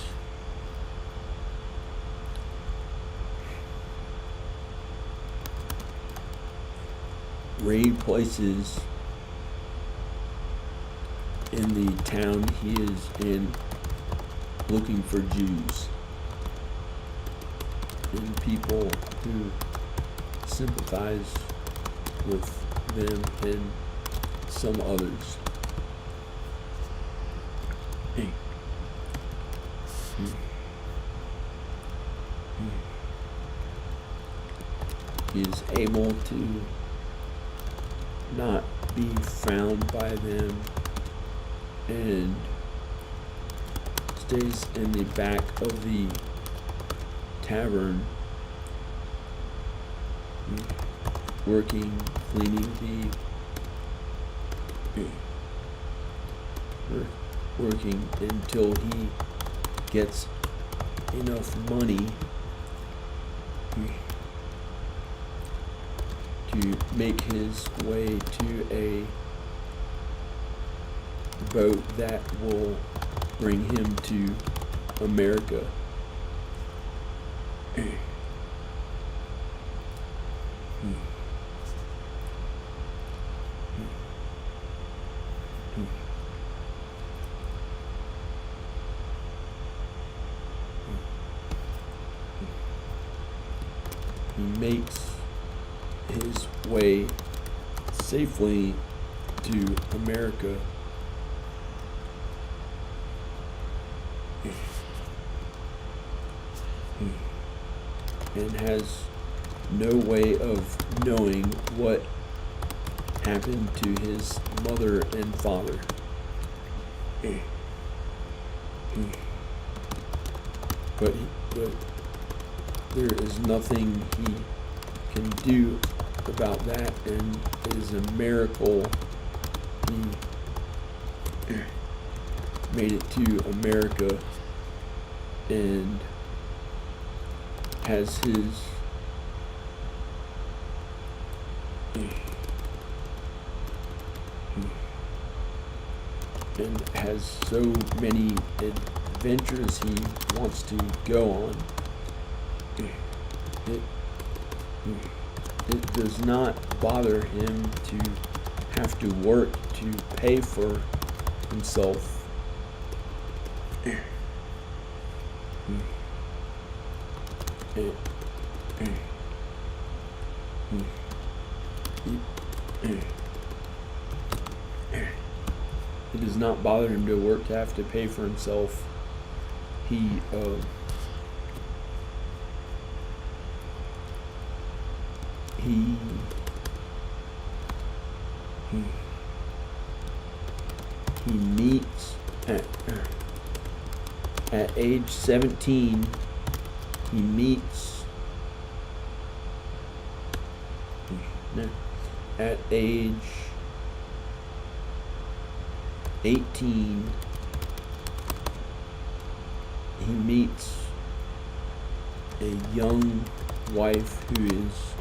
raid places in the town he is in looking for Jews and people who sympathize with them and some others. He is able to not be found by them and stays in the back of the tavern working, cleaning working until he gets enough money to make his way to a boat that will bring him to America. He makes his way safely to America. And has no way of knowing what happened to his mother and father. But there is nothing he can do about that, and it is a miracle he made it to America and has his and has so many adventures he wants to go on. It does not bother him to have to work to pay for himself. It does not bother him to work to have to pay for himself. He meets at age 17. He meets at age 18. He meets a young wife who is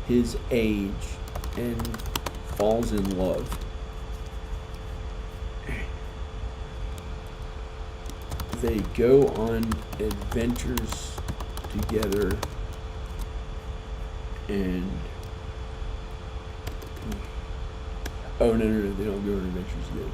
his age and falls in love. They go on adventures together, and oh no, they don't go on adventures together.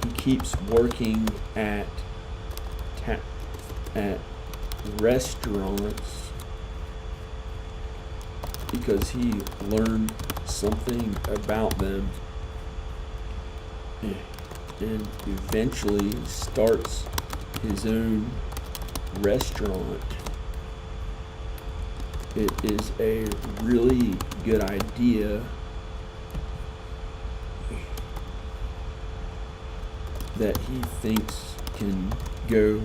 He keeps working at restaurants because he learned something about them, and eventually starts his own restaurant. It is a really good idea that he thinks can go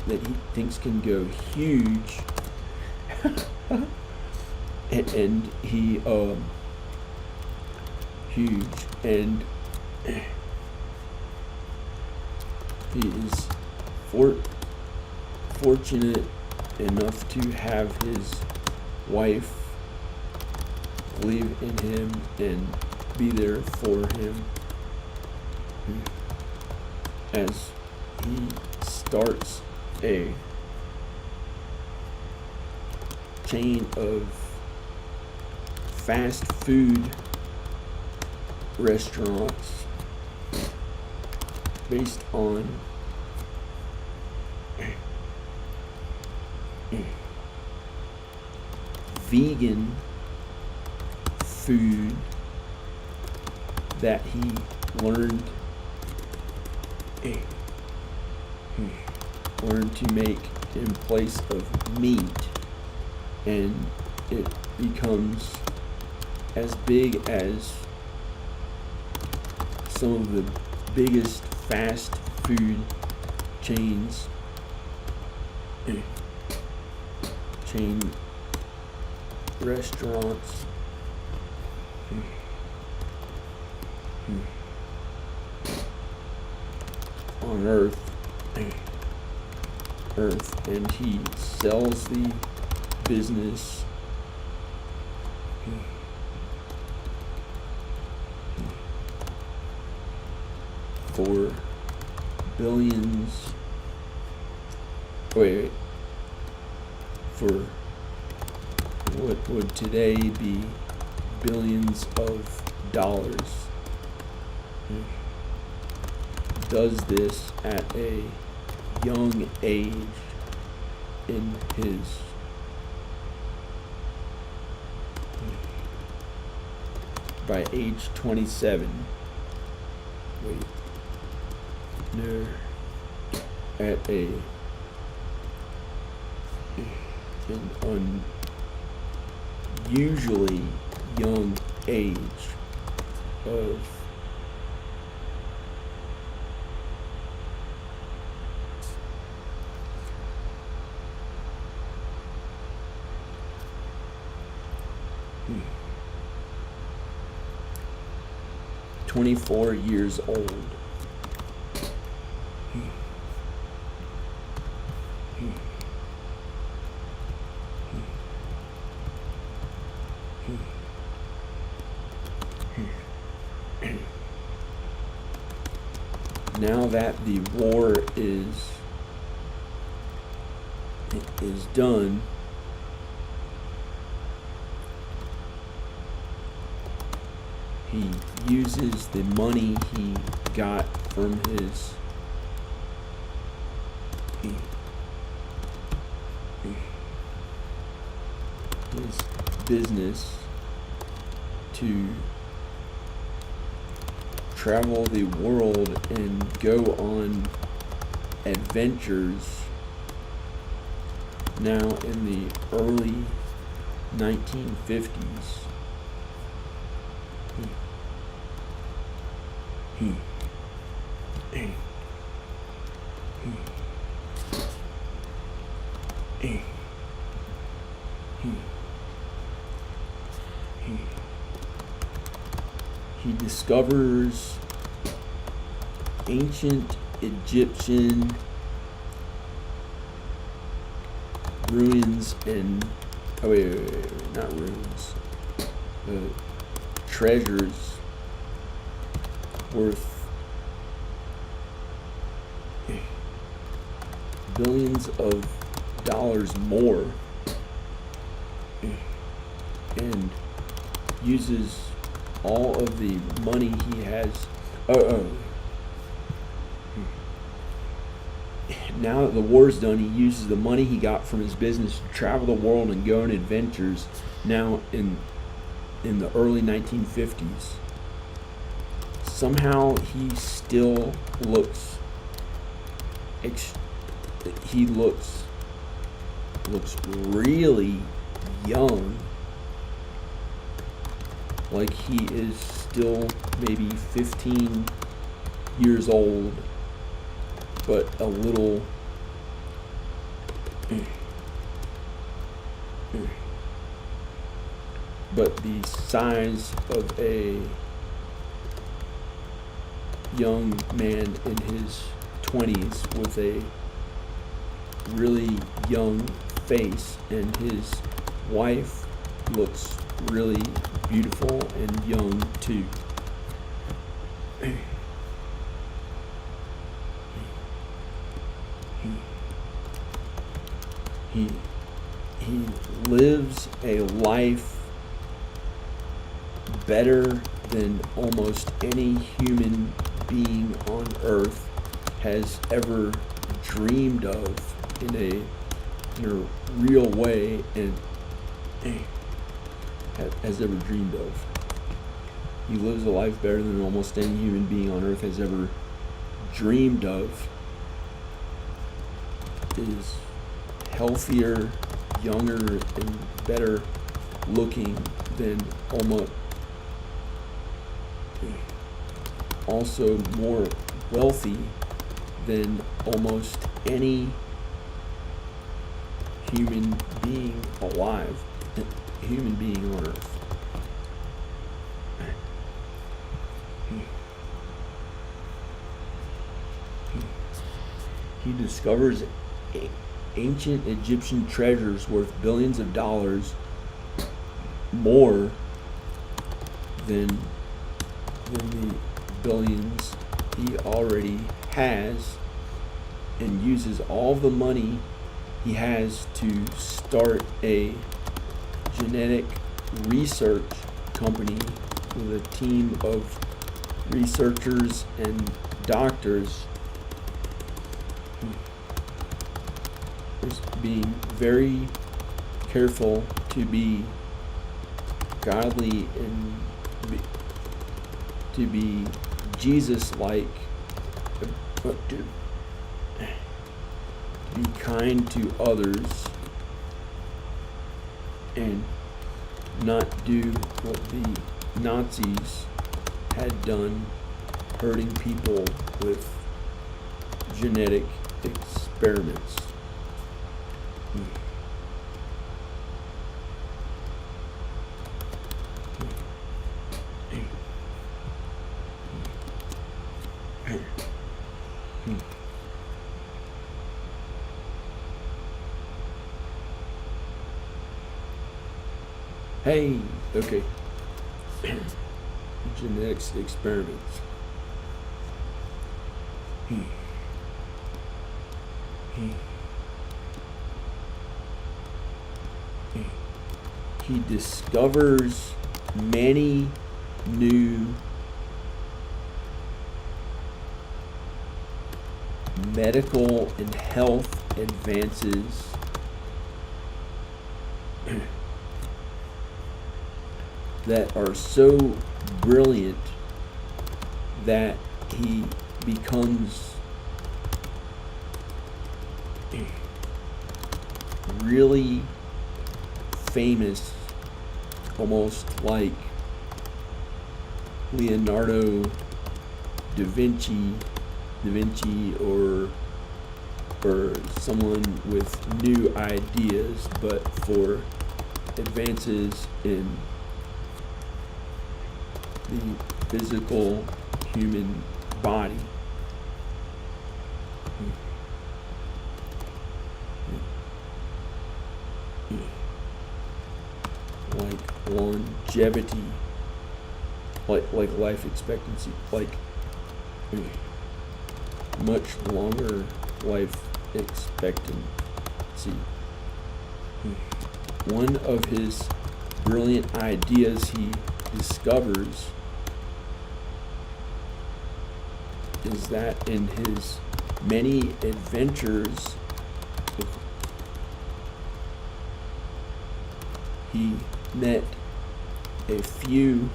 that he thinks can go huge. and he huge, and he is fortunate enough to have his wife believe in him and be there for him as he starts a chain of fast food restaurants based on vegan food that he learned to make in place of meat, and it becomes as big as some of the biggest fast food chain restaurants on Earth, and he sells the business for billions. For what would today be billions of dollars. Does this at a young age in his by age 27. At an unusually young age of 24 years old. Now that the war is done, he uses the money he got from his business to travel the world and go on adventures. Now in the early 1950s, he discovers ancient Egyptian ruins and not ruins, treasures worth billions of dollars more, and uses all of the money he has. Now that the war's done, he uses the money he got from his business to travel the world and go on adventures. Now in the early 1950s, somehow he still looks really young, like he is still maybe 15 years old, but a little but the size of a young man in his 20s with a really young face, and his wife looks really beautiful and young too. He lives a life better than almost any human being on earth has ever dreamed of in a real way, and has ever dreamed of. He lives a life better than almost any human being on earth has ever dreamed of. Is healthier, younger, and better looking than almost, also more wealthy than almost any human being alive, human being on earth. He discovers ancient Egyptian treasures worth billions of dollars, more than the billions he already has, and uses all the money he has to start a genetic research company with a team of researchers and doctors, is being very careful to be godly and to be Jesus-like, but to be kind to others and not do what the Nazis had done, hurting people with genetic experiments. Hey, okay. Genetics experiments. He discovers many new medical and health advances that are so brilliant that he becomes really famous, almost like Leonardo da Vinci, or someone with new ideas, but for advances in the physical human body. Like longevity, like life expectancy, like much longer life expectancy. One of his brilliant ideas he discovers is that in his many adventures, he met a few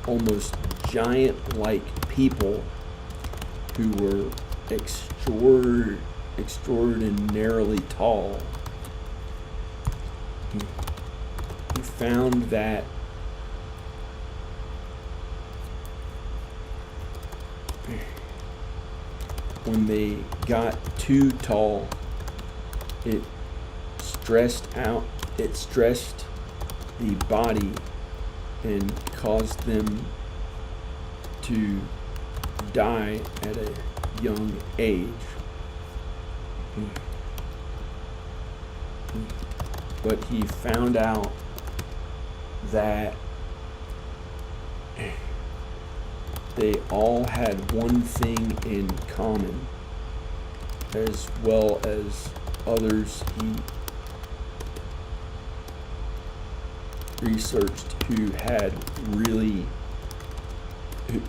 almost giant-like people who were extraordinarily tall. He found that when they got too tall, it stressed the body and caused them to die at a young age. But he found out that they all had one thing in common, as well as others he researched who had really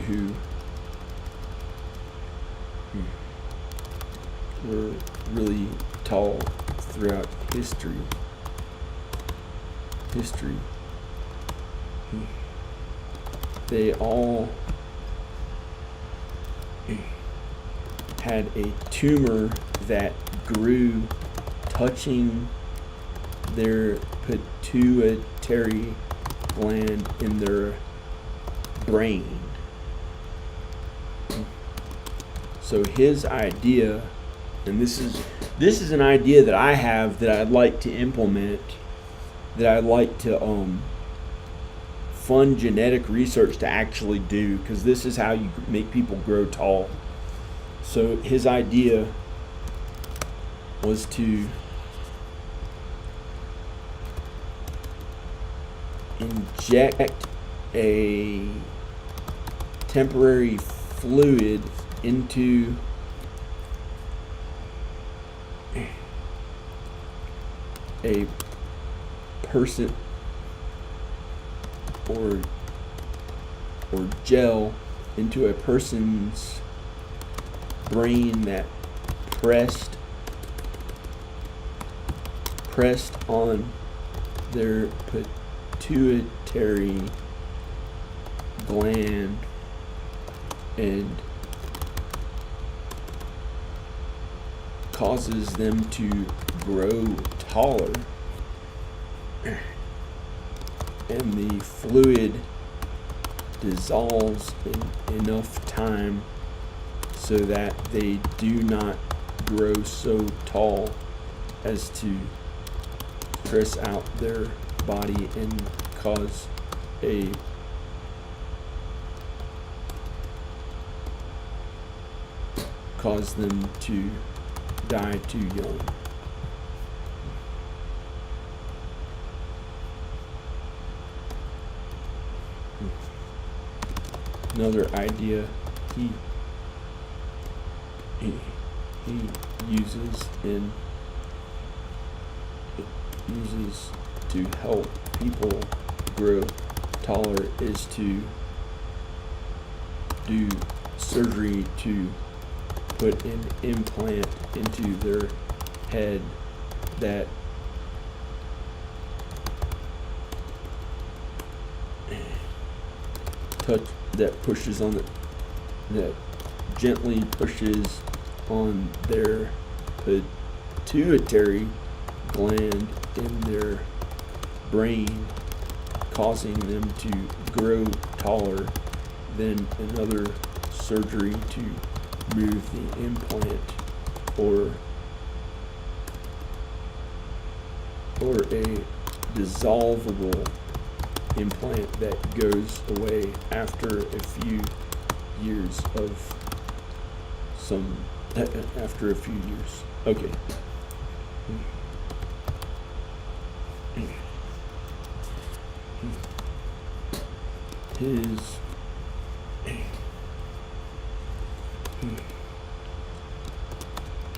who were really tall throughout history. They all had a tumor that grew touching their pituitary gland in their brain. So his idea, and this is an idea that I have that I'd like to implement, that I'd like to fund genetic research to actually do, because this is how you make people grow tall. So his idea was to inject a temporary fluid into a person or gel into a person's brain that pressed on their pituitary gland and causes them to grow taller, and the fluid dissolves in enough time so that they do not grow so tall as to stress out their body and cause them to die too young. Another idea he uses to help people grow taller is to do surgery to put an implant into their head that pushes on that gently pushes on their pituitary gland in their brain, causing them to grow taller. Then another surgery to move the implant or a dissolvable implant that goes away after a few years. Okay.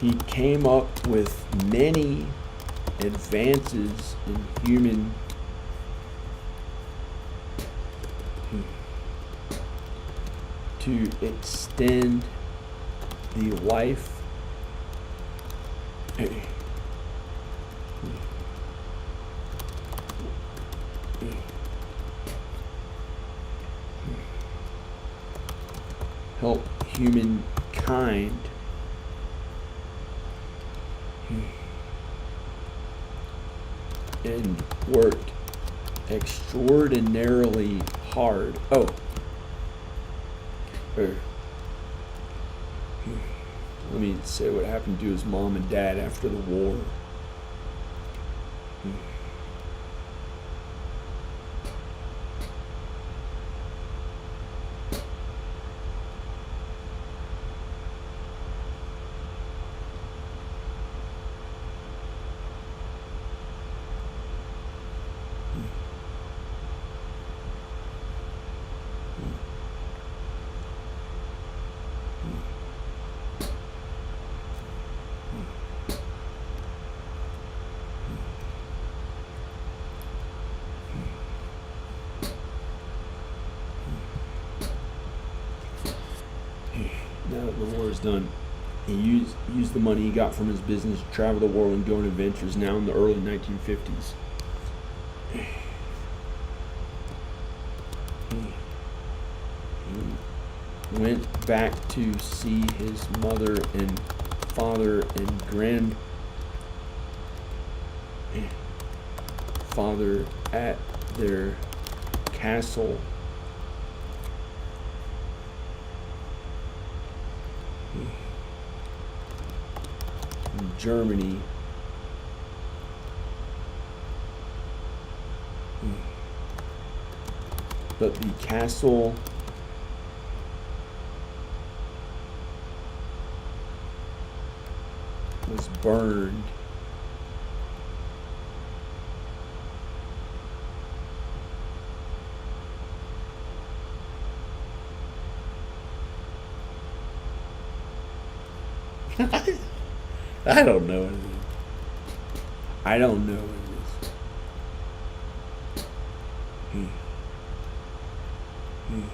He came up with many advances in human to extend the life help humankind and worked extraordinarily hard. Let me say what happened to his mom and dad after the war. Now that the war is done, he used the money he got from his business to travel the world and go on adventures. Now in the early 1950s, he went back to see his mother and father and grandfather at their castle in Germany. But the castle was burned. I don't know what it is. I don't know what it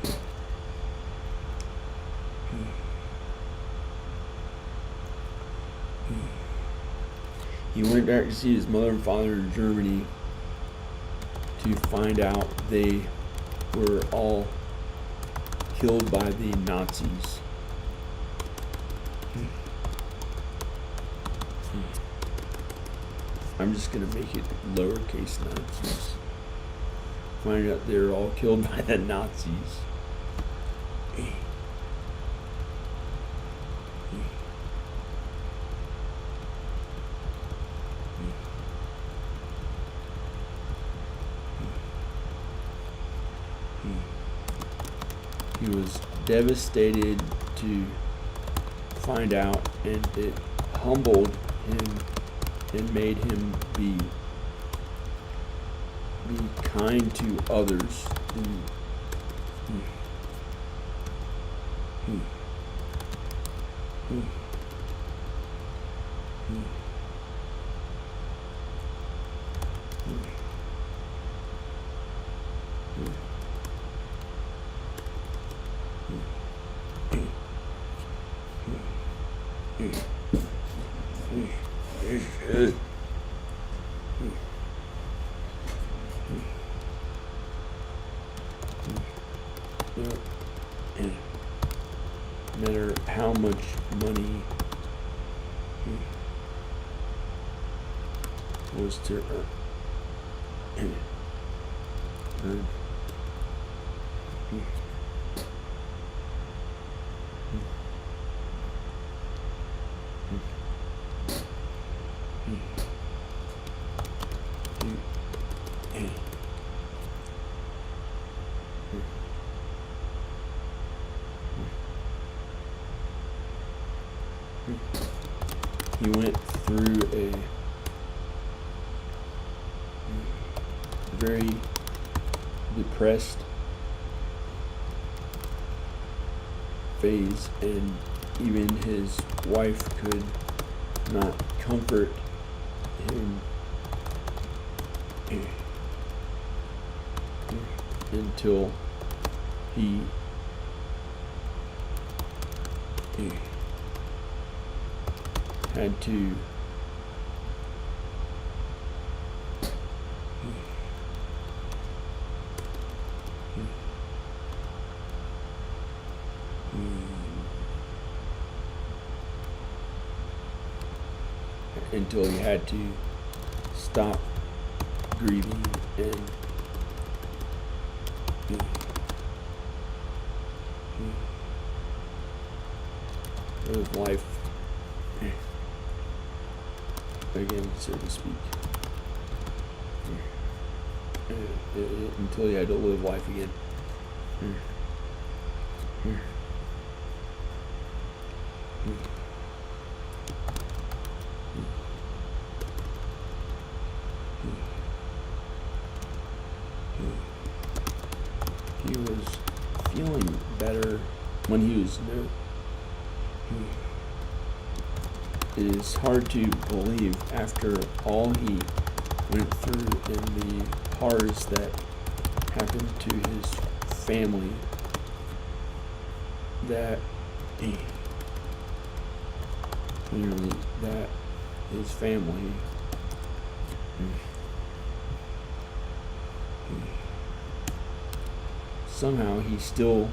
is. He went back to see his mother and father in Germany to find out they were all killed by the Nazis. I'm just going to make it lowercase Nazis. Find out they were all killed by the Nazis. He was devastated to find out, and it humbled him and made him be kind to others. No matter how much money was to earn. He went through a very depressed phase, and even his wife could not comfort him until he had to stop grieving and live life again, so to speak. Until he had to live life again. He was feeling better when he was new. It is hard to believe, after all he went through and the horrors that happened to his family, that clearly that his family somehow he still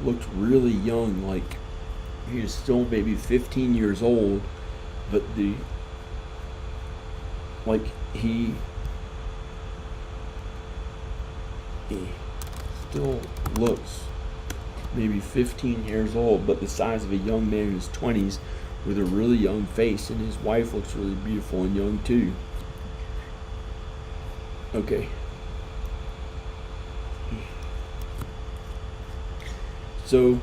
looked really young, like he was still maybe 15 years old, but he still looks maybe 15 years old, but the size of a young man in his 20s with a really young face, and his wife looks really beautiful and young too. Okay. So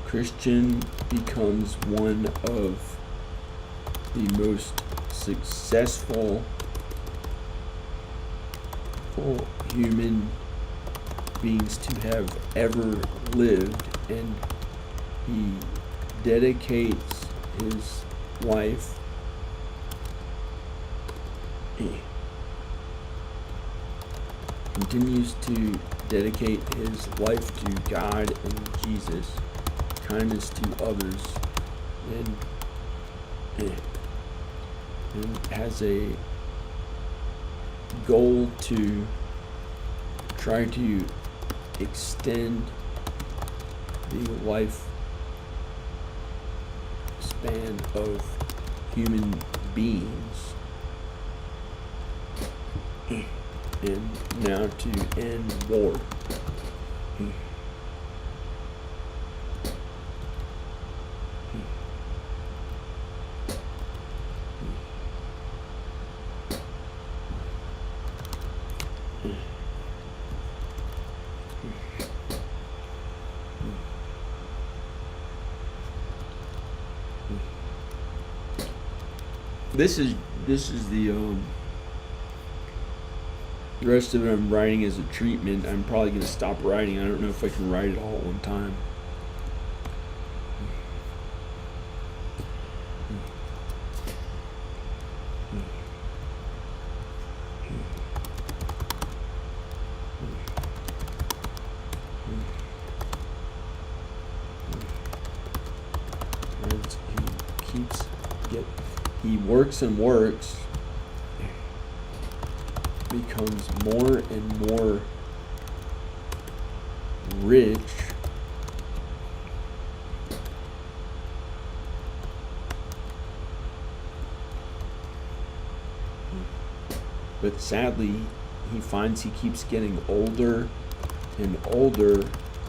Christian becomes one of the most successful human beings to have ever lived, and he dedicates his life continues to dedicate his life to God and Jesus, kindness to others, and has a goal to try to extend the life span of human beings, and now to end war. This is the rest of it I'm writing as a treatment. I'm probably going to stop writing. I don't know if I can write it all at one time. He works and works, becomes more and more rich, but sadly he finds he keeps getting older and older,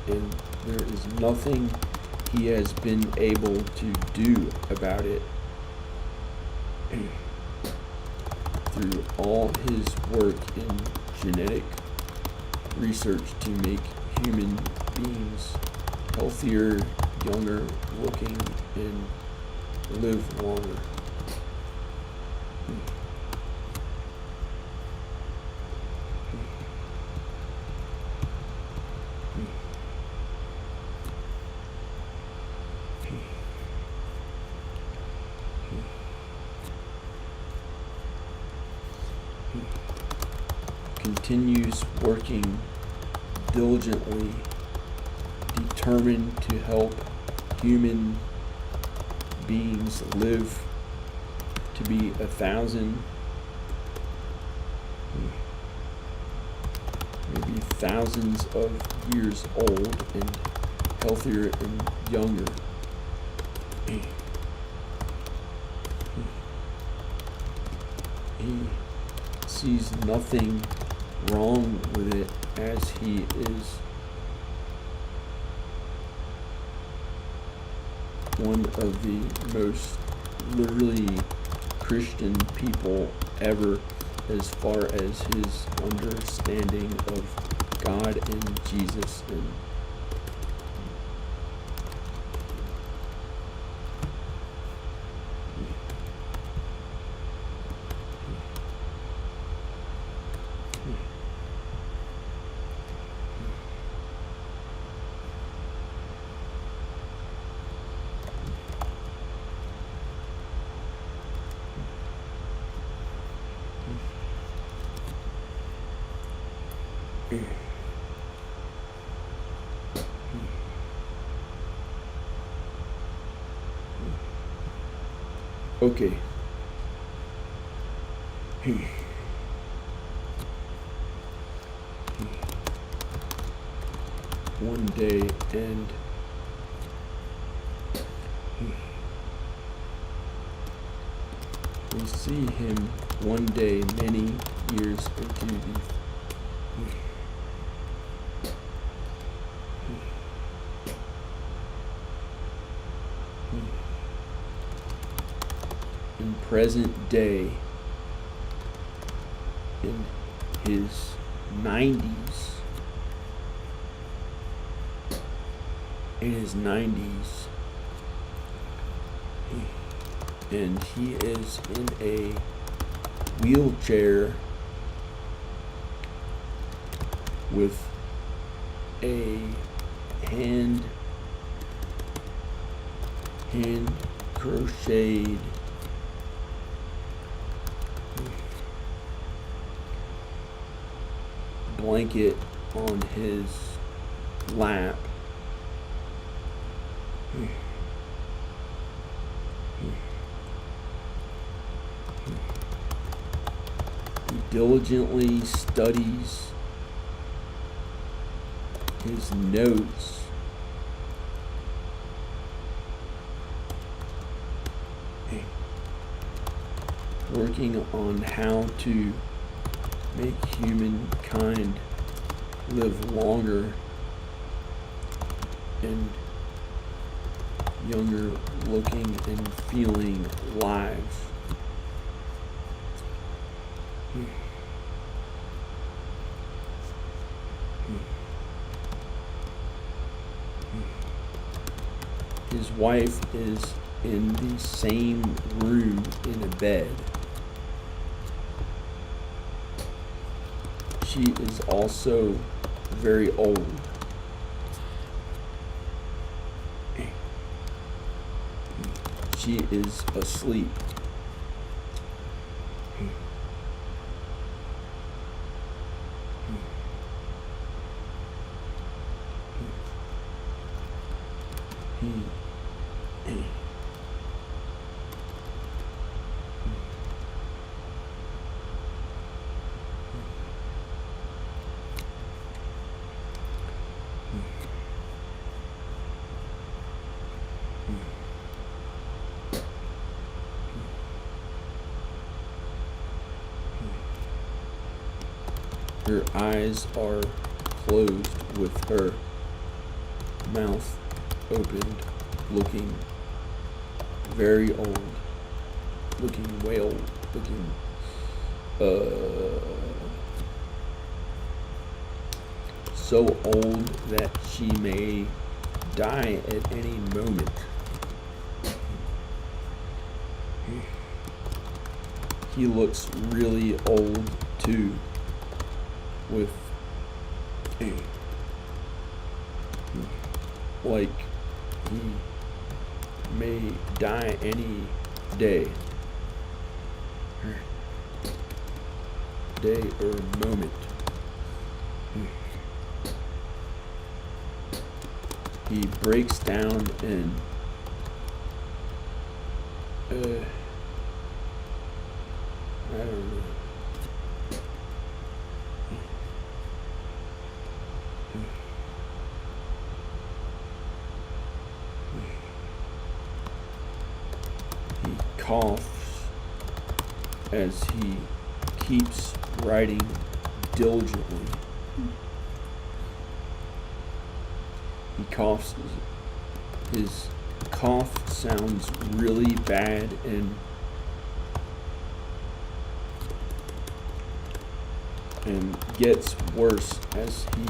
and there is nothing he has been able to do about it. Through all his work in genetic research to make human beings healthier, younger looking, and live longer. Continues working diligently, determined to help human beings live to be 1,000, maybe thousands of years old, and healthier and younger. He sees nothing wrong with it, as he is one of the most literally Christian people ever, as far as his understanding of God and Jesus. And okay. One day, and We see him one day many years into the in present day in his 90s. In his 90s, and he is in a wheelchair with a hand crocheted blanket on his lap. He diligently studies his notes working on how to make humankind live longer and younger looking and feeling lives. His wife is in the same room in a bed. She is also very old. She is asleep. Her eyes are closed with her mouth opened, looking very old, looking whale, looking so old that she may die at any moment. He looks really old too, with like he may die any day or moment. He breaks down and I don't know. He coughs as he keeps writing diligently. He coughs. His cough sounds really bad and gets worse as he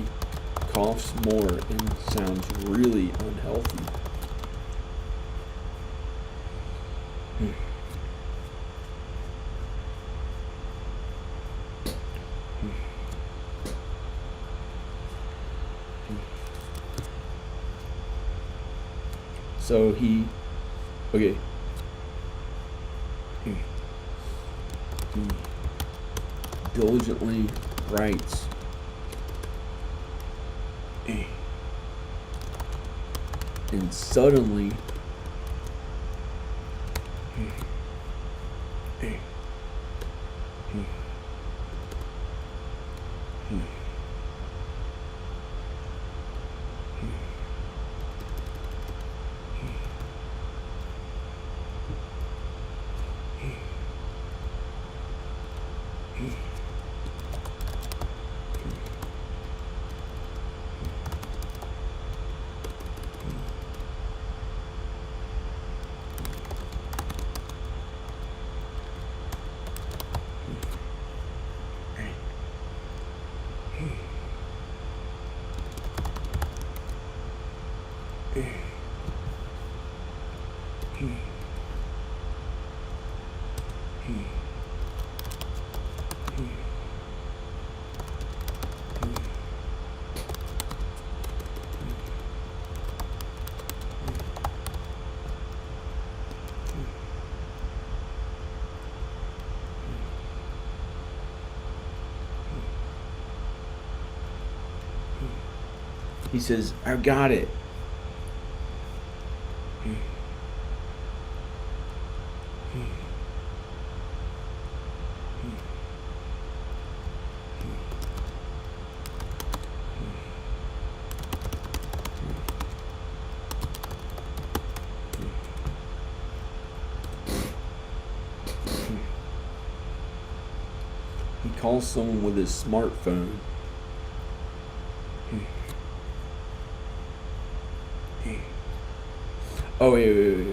coughs more and sounds really unhealthy. So he diligently writes and suddenly He says, I got it. He calls someone with his smartphone. Oh, wait.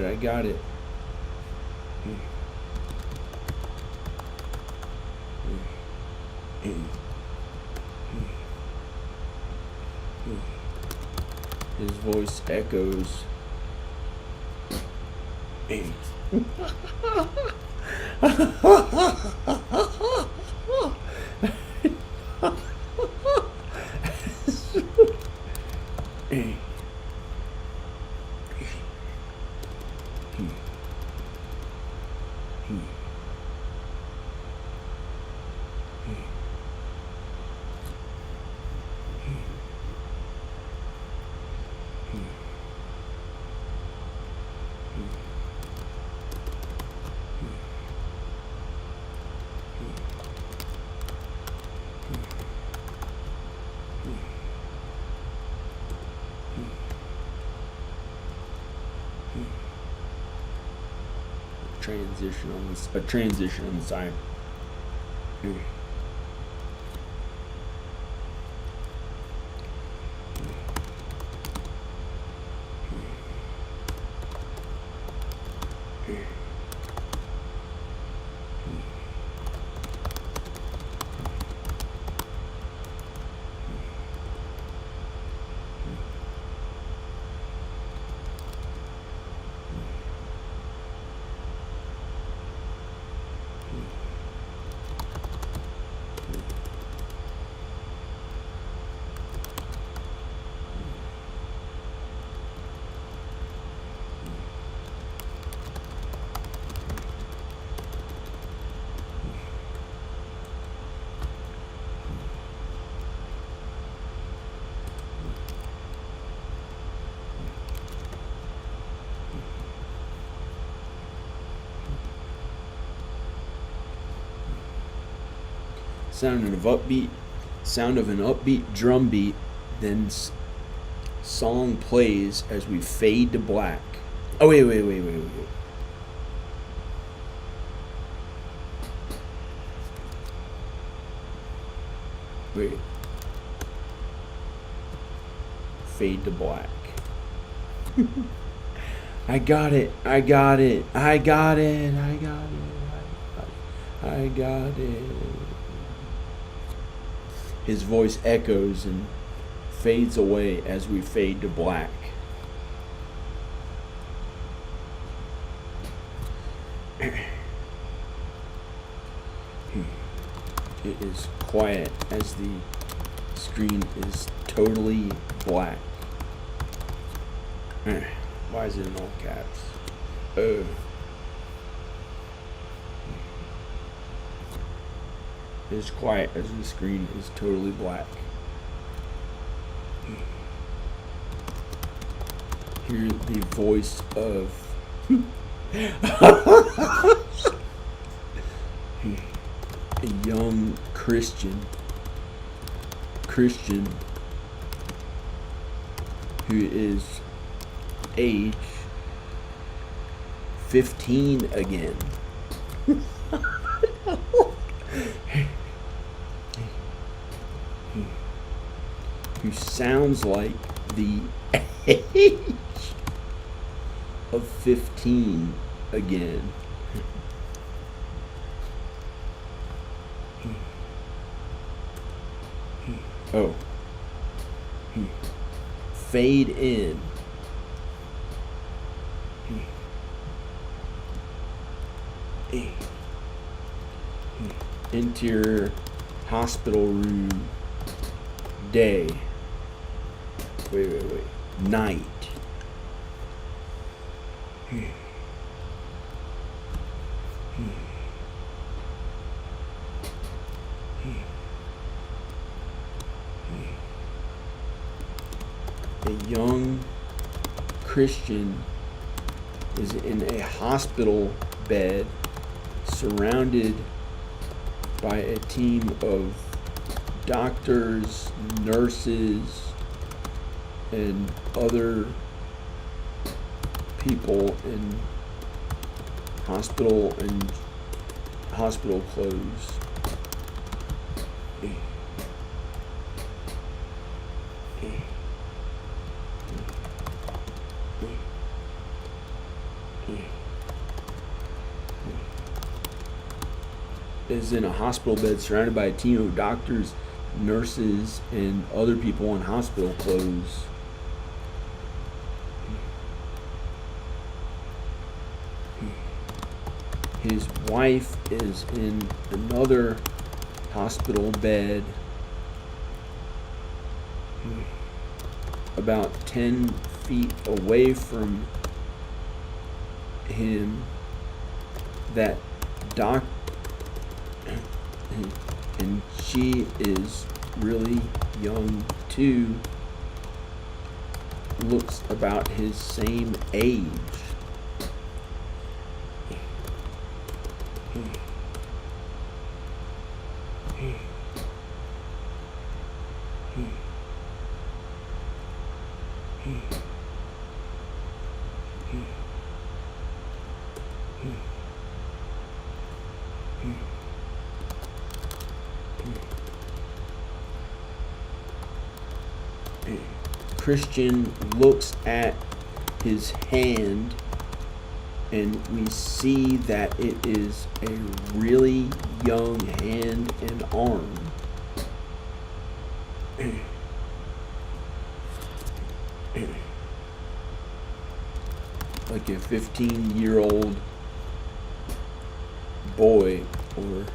I got it. His voice echoes. Transition on the side. Sound of an upbeat drum beat, then song plays as we fade to black. Oh, wait. Fade to black. I got it. His voice echoes and fades away as we fade to black. It is quiet as the screen is totally black. Why is it in all caps? Oh. It's quiet as the screen is totally black. Hear the voice of a young Christian who is age 15 again. Who sounds like the age of 15 again. Oh. Fade in. Into your hospital room. Day. Wait. Night. A young Christian is in a hospital bed surrounded by a team of doctors, nurses, and other people in hospital clothes. Is in a hospital bed surrounded by a team of doctors, nurses, and other people in hospital clothes. His wife is in another hospital bed about 10 feet away from him. That doctor, and she is really young too, looks about his same age. Christian looks at his hand, and we see that it is a really young hand and arm. Like a 15-year-old boy or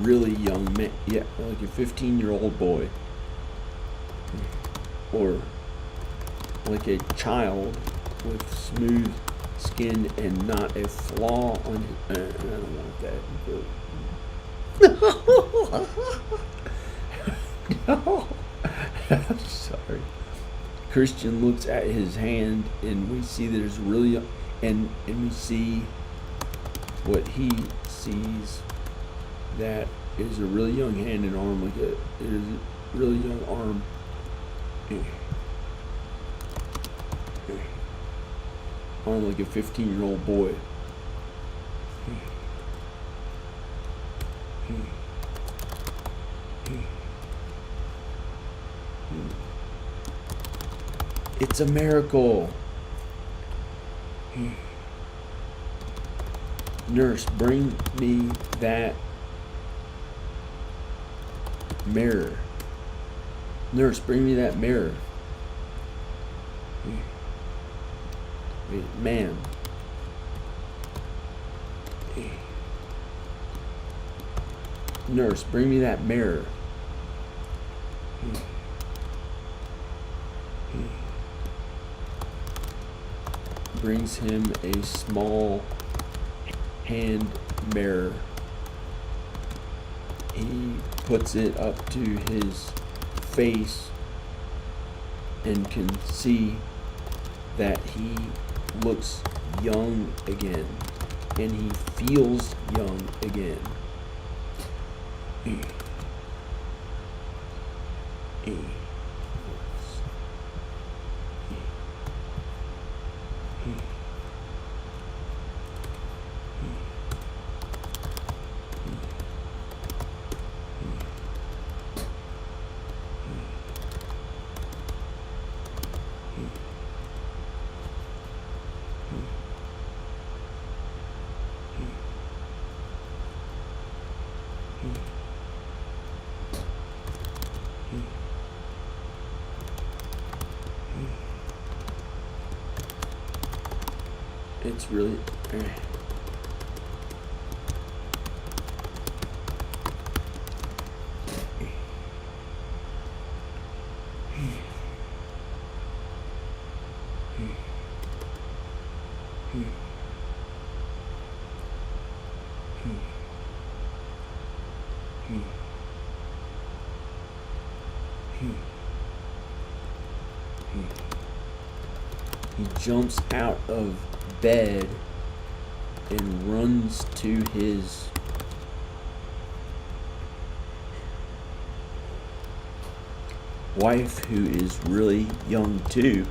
really young man. Yeah, like a 15-year-old boy. Or like a child with smooth skin and not a flaw on his. I don't want that. No. I'm sorry. Christian looks at his hand, and we see that it's really, and we see what he sees, that is a really young hand and arm, like it is a really young arm. Arm like a 15-year-old boy. It's a miracle. Nurse, bring me that mirror. Nurse, bring me that mirror. Ma'am. Nurse, bring me that mirror. brings him a small hand mirror. He puts it up to his face and can see that he looks young again, and he feels young again. It's really he jumps out of bed and runs to his wife, who is really young too.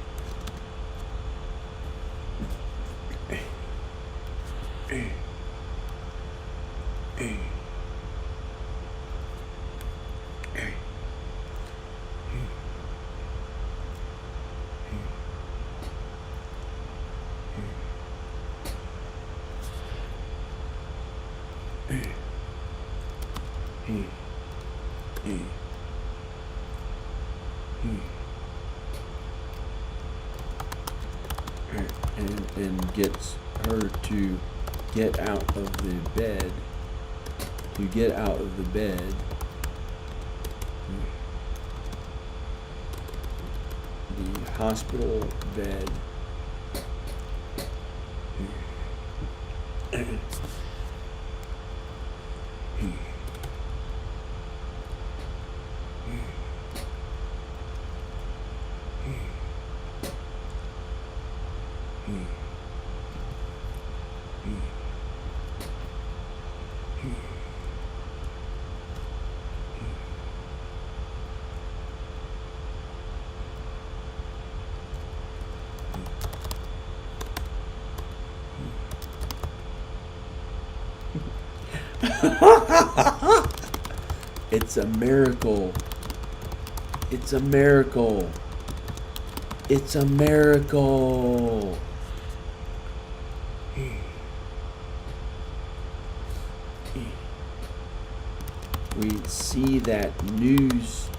And gets her to get out of the bed. The hospital bed. It's a miracle. It's a miracle. It's a miracle. We see that news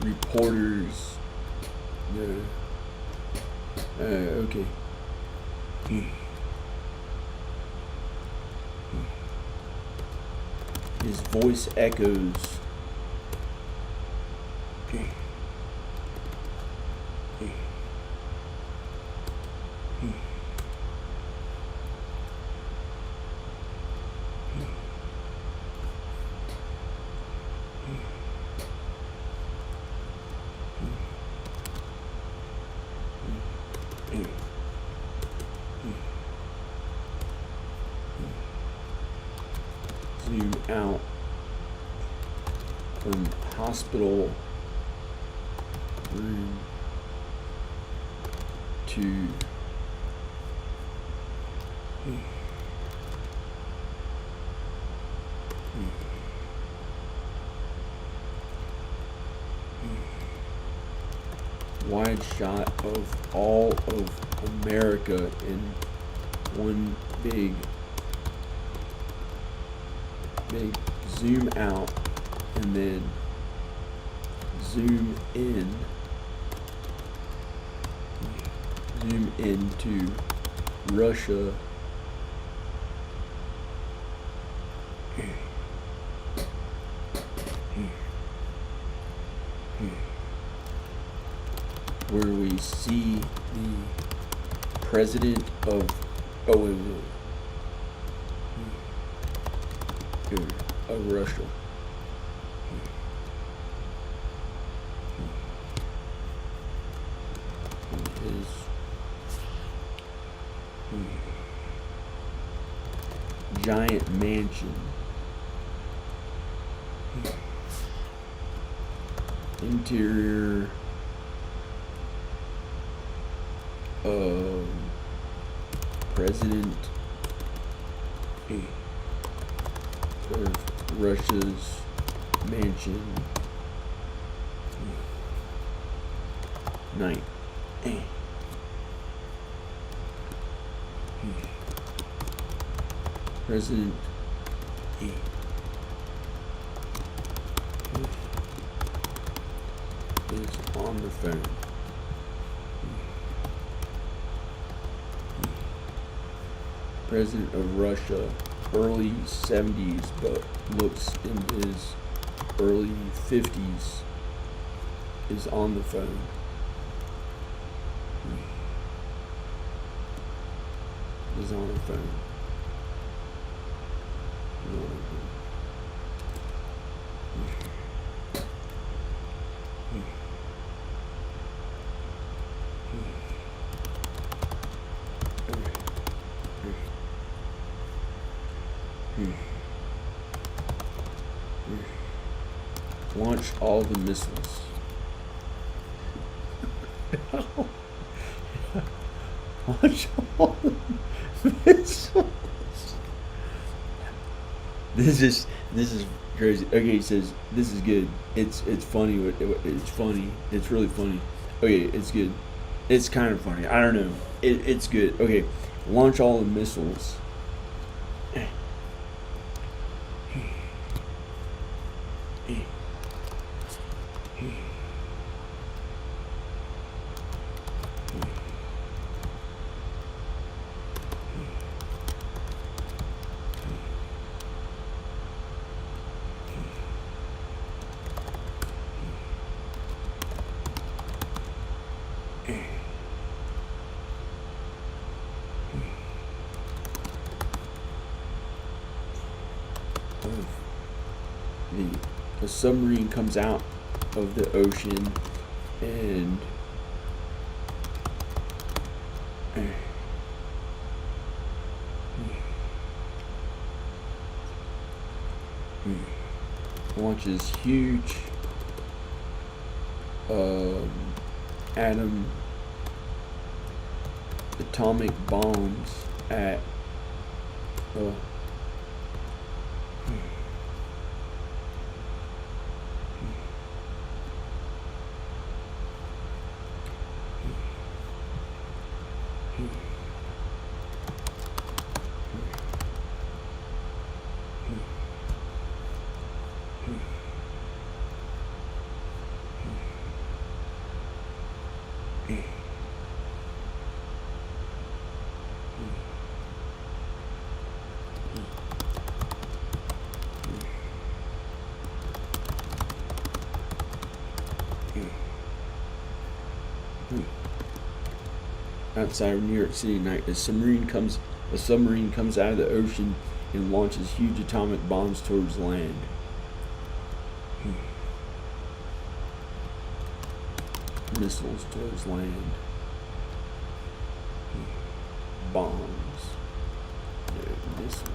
reporters. Okay. His voice echoes. Zoom out from hospital room to wide shot of all of America in one big zoom out, and then zoom into Russia. Where we see the President of, oh wait, here, of Russia. His giant mansion. Interior of President of Russia's mansion. Night. President is on the phone. President of Russia, early 70s, but looks in his early 50s, is on the phone. Is on the phone. Launch all the missiles. Launch all the missiles. This is crazy. Okay, he says this is good. It's funny. It's funny. It's really funny. Okay, it's good. It's kind of funny. I don't know. It's good. Okay, launch all the missiles. The submarine comes out of the ocean and launches huge atomic bombs at outside of New York City night. A submarine comes out of the ocean and launches huge atomic bombs towards land. Missiles towards land. Bombs. No missiles.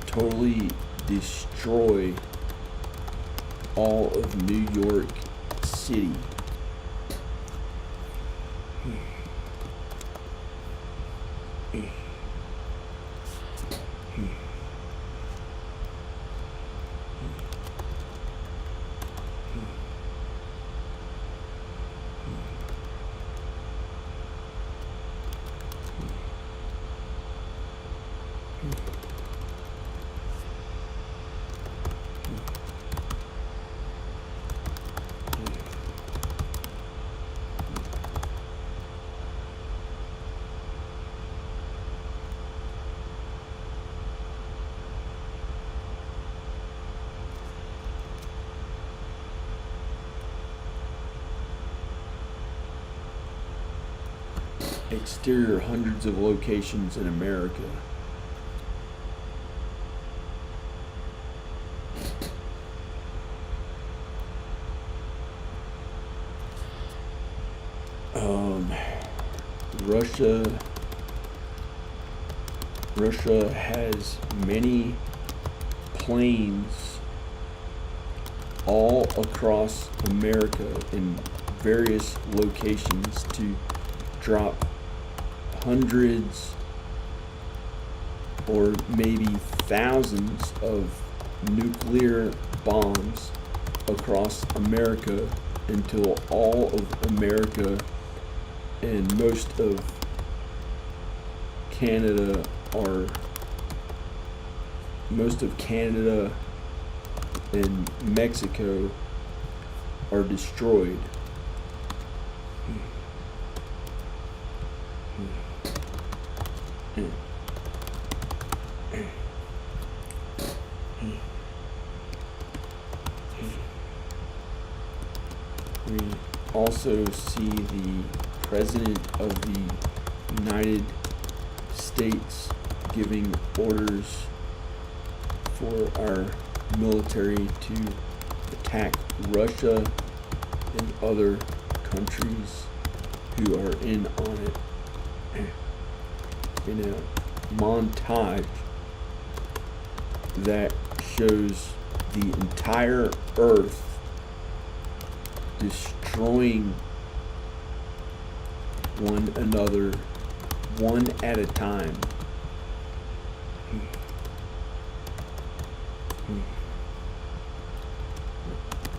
Totally destroy all of New York City. exterior hundreds of locations in America. Russia has many planes all across America in various locations to drop hundreds or maybe thousands of nuclear bombs across America until all of America and most of Canada and Mexico are destroyed. We also see the President of the United States giving orders for our military to attack Russia and other countries who are in on it. In a montage that shows the entire earth destroying one another one at a time.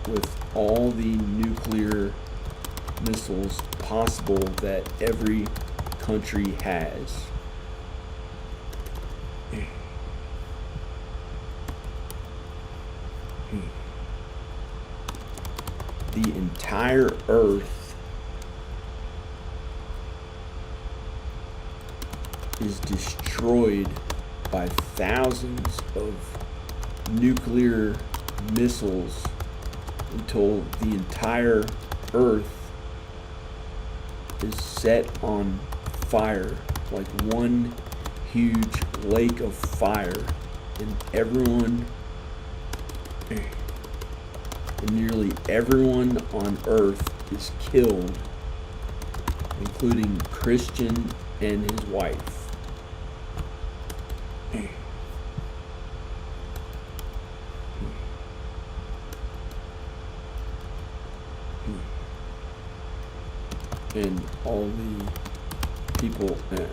With all the nuclear missiles possible that every country has. The entire earth is destroyed by thousands of nuclear missiles until the entire earth is set on fire, like one huge lake of fire, and nearly everyone on earth is killed, including Christian and his wife. And all the people there.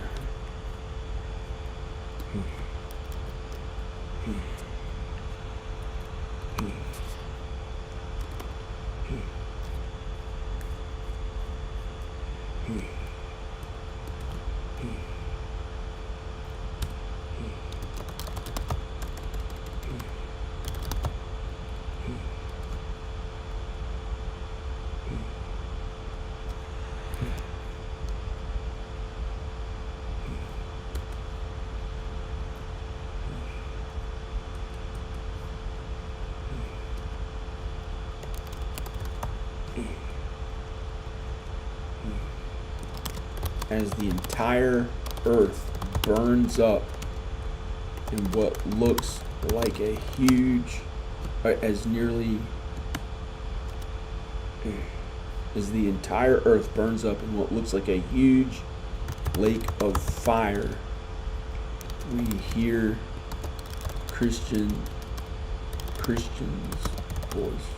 As the entire earth burns up in what looks like a huge, as the entire earth burns up in what looks like a huge lake of fire, we hear Christian's voice.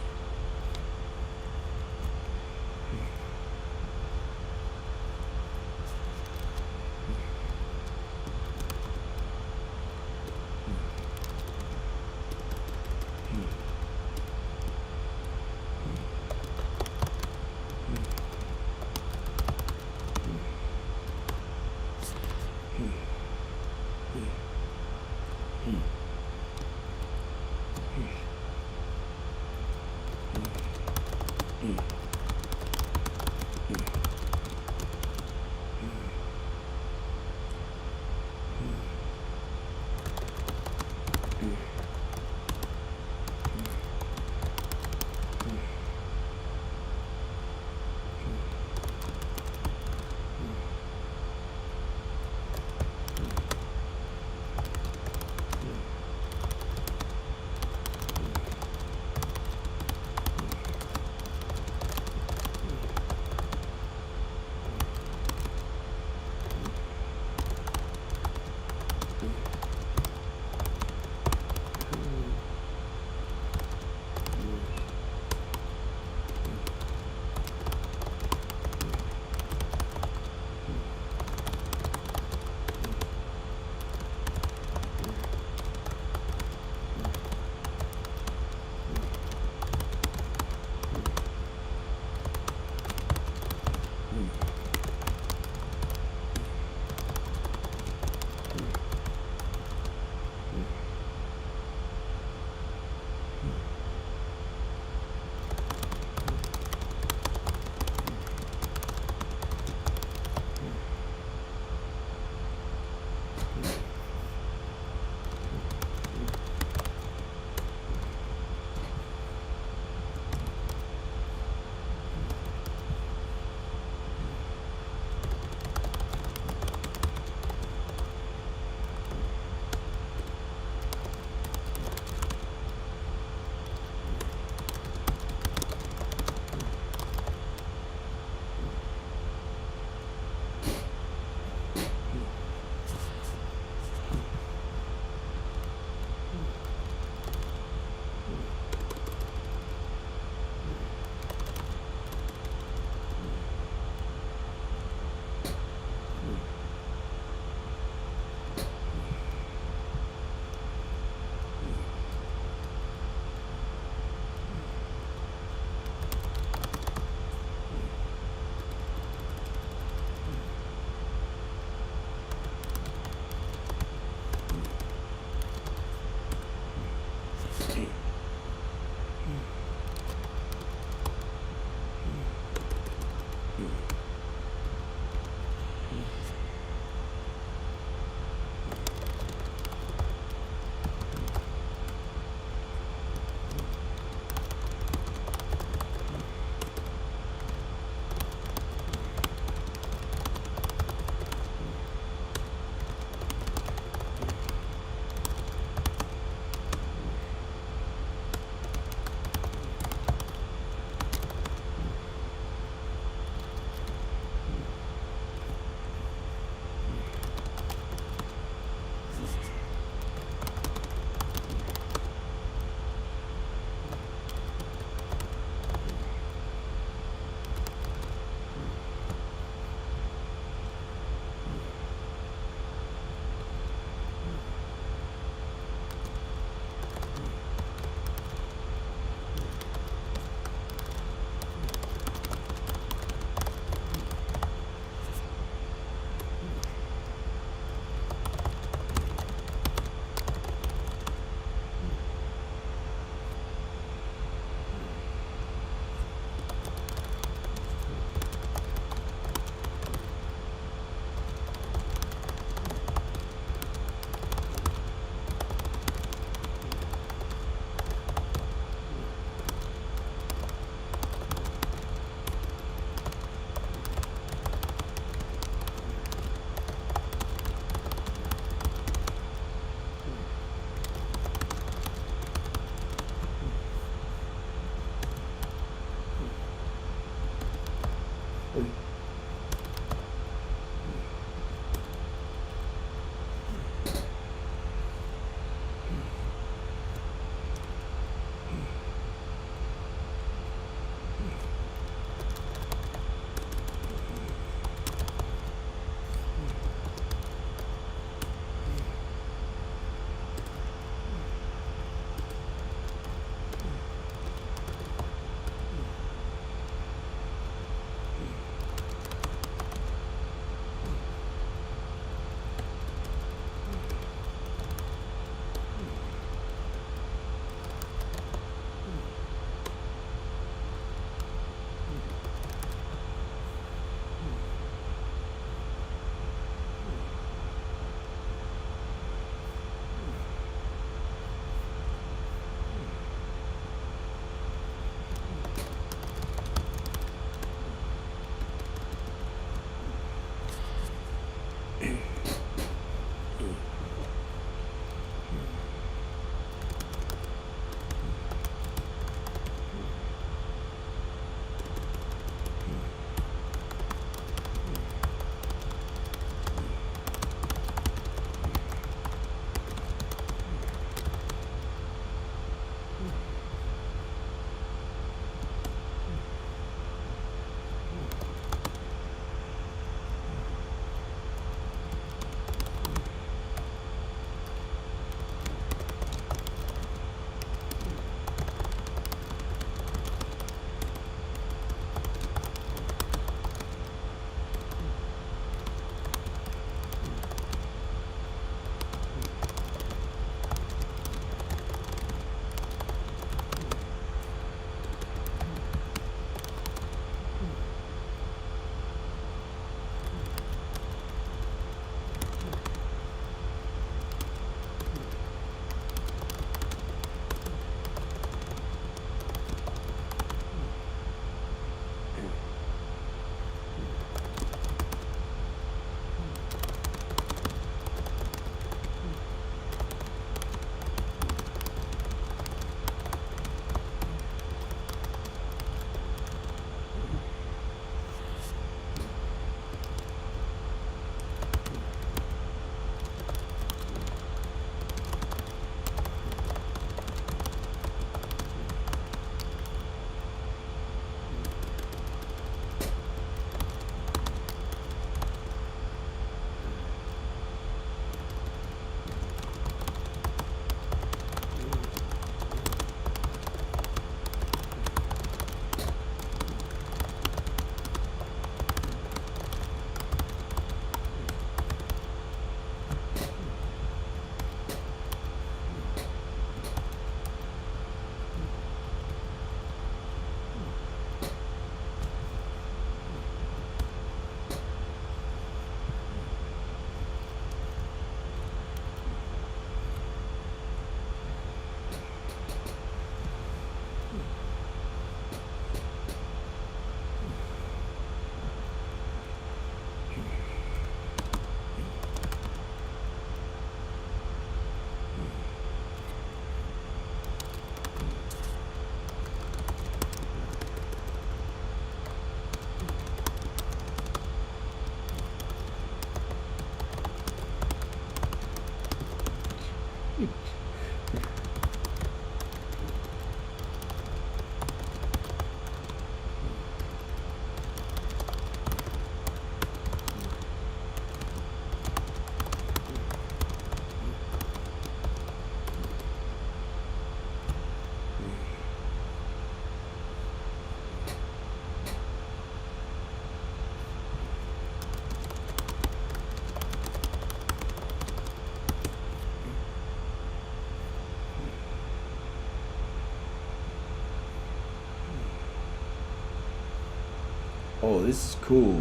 Oh, this is cool.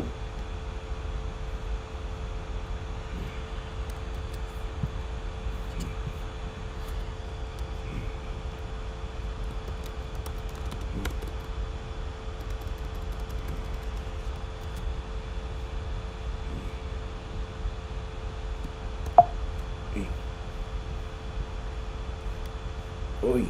Oi.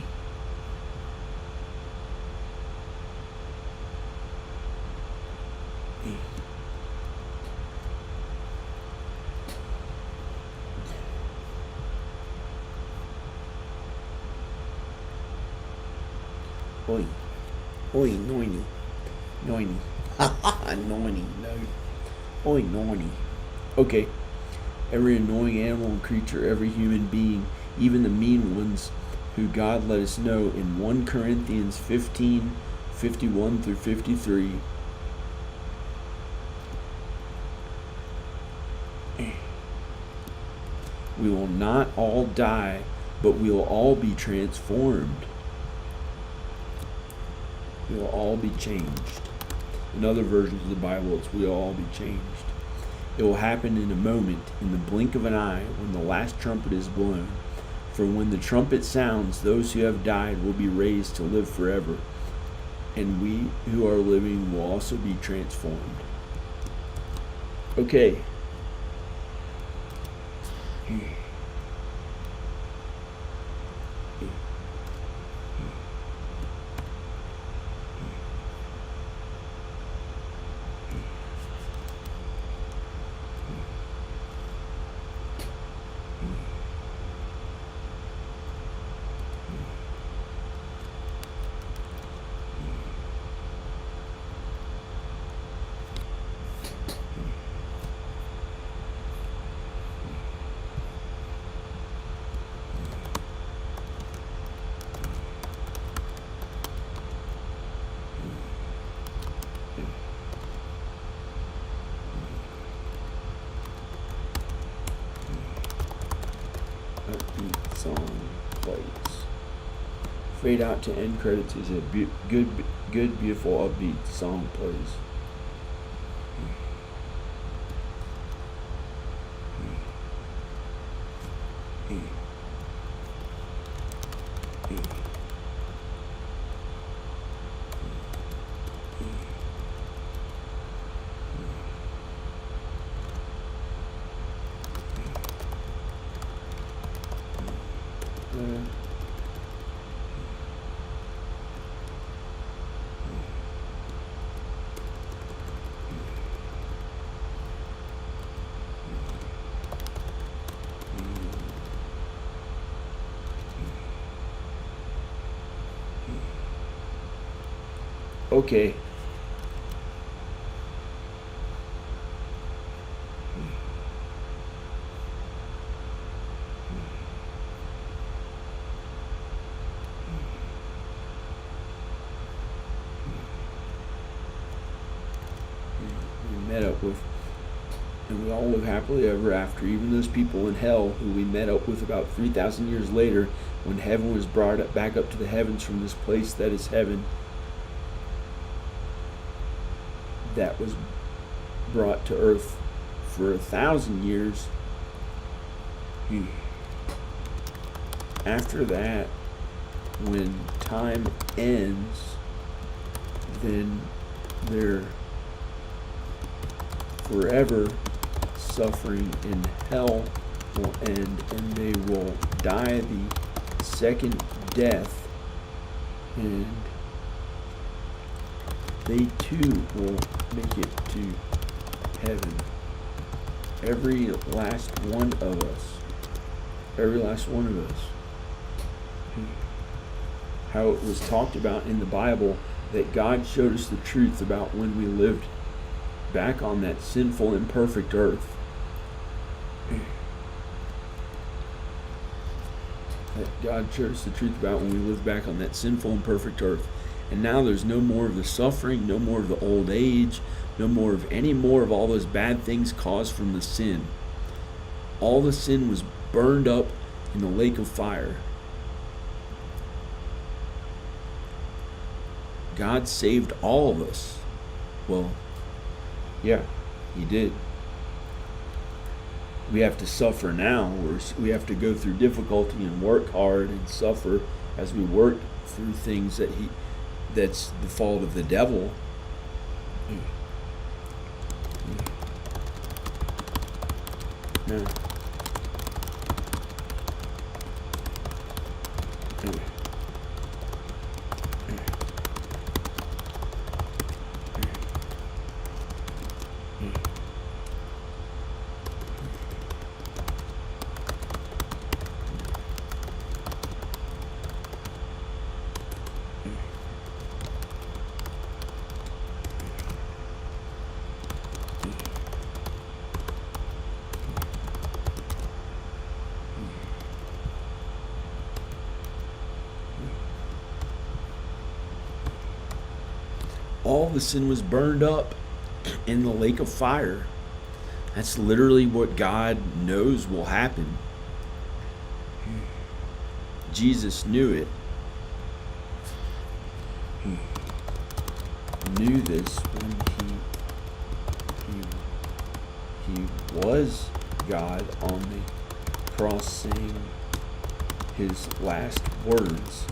Oi. Oi, noiny. Noiny. Noiny, no. Oi, noiny. Okay. Every annoying animal and creature, every human being, even the mean ones, who God let us know in 1 Corinthians 15:51 through 53. We will not all die, but we will all be transformed. We will all be changed. In other versions of the Bible, it's we will all be changed. It will happen in a moment, in the blink of an eye, when the last trumpet is blown. For when the trumpet sounds, those who have died will be raised to live forever, and we who are living will also be transformed. Okay. Upbeat song plays. Fade out to end credits is a good, beautiful, upbeat song plays. Okay. We met up with, and we all live happily ever after, even those people in hell who we met up with about 3,000 years later, when heaven was brought up back up to the heavens from this place that is heaven, that was brought to earth for 1,000 years. After that, when time ends, then their forever suffering in hell will end, and they will die the second death, and they too will make it to heaven. Every last one of us. Every last one of us. How it was talked about in the Bible that God showed us the truth about when we lived back on that sinful, imperfect earth. That God showed us the truth about when we lived back on that sinful, imperfect earth. And now there's no more of the suffering, no more of the old age, no more of any more of all those bad things caused from the sin. All the sin was burned up in the lake of fire. God saved all of us. Well, yeah, He did. We have to suffer now. We have to go through difficulty and work hard and suffer as we work through things that's the fault of the devil. No. All the sin was burned up in the lake of fire. That's literally what God knows will happen. Jesus knew it. He knew this when he was God on the cross, saying his last words,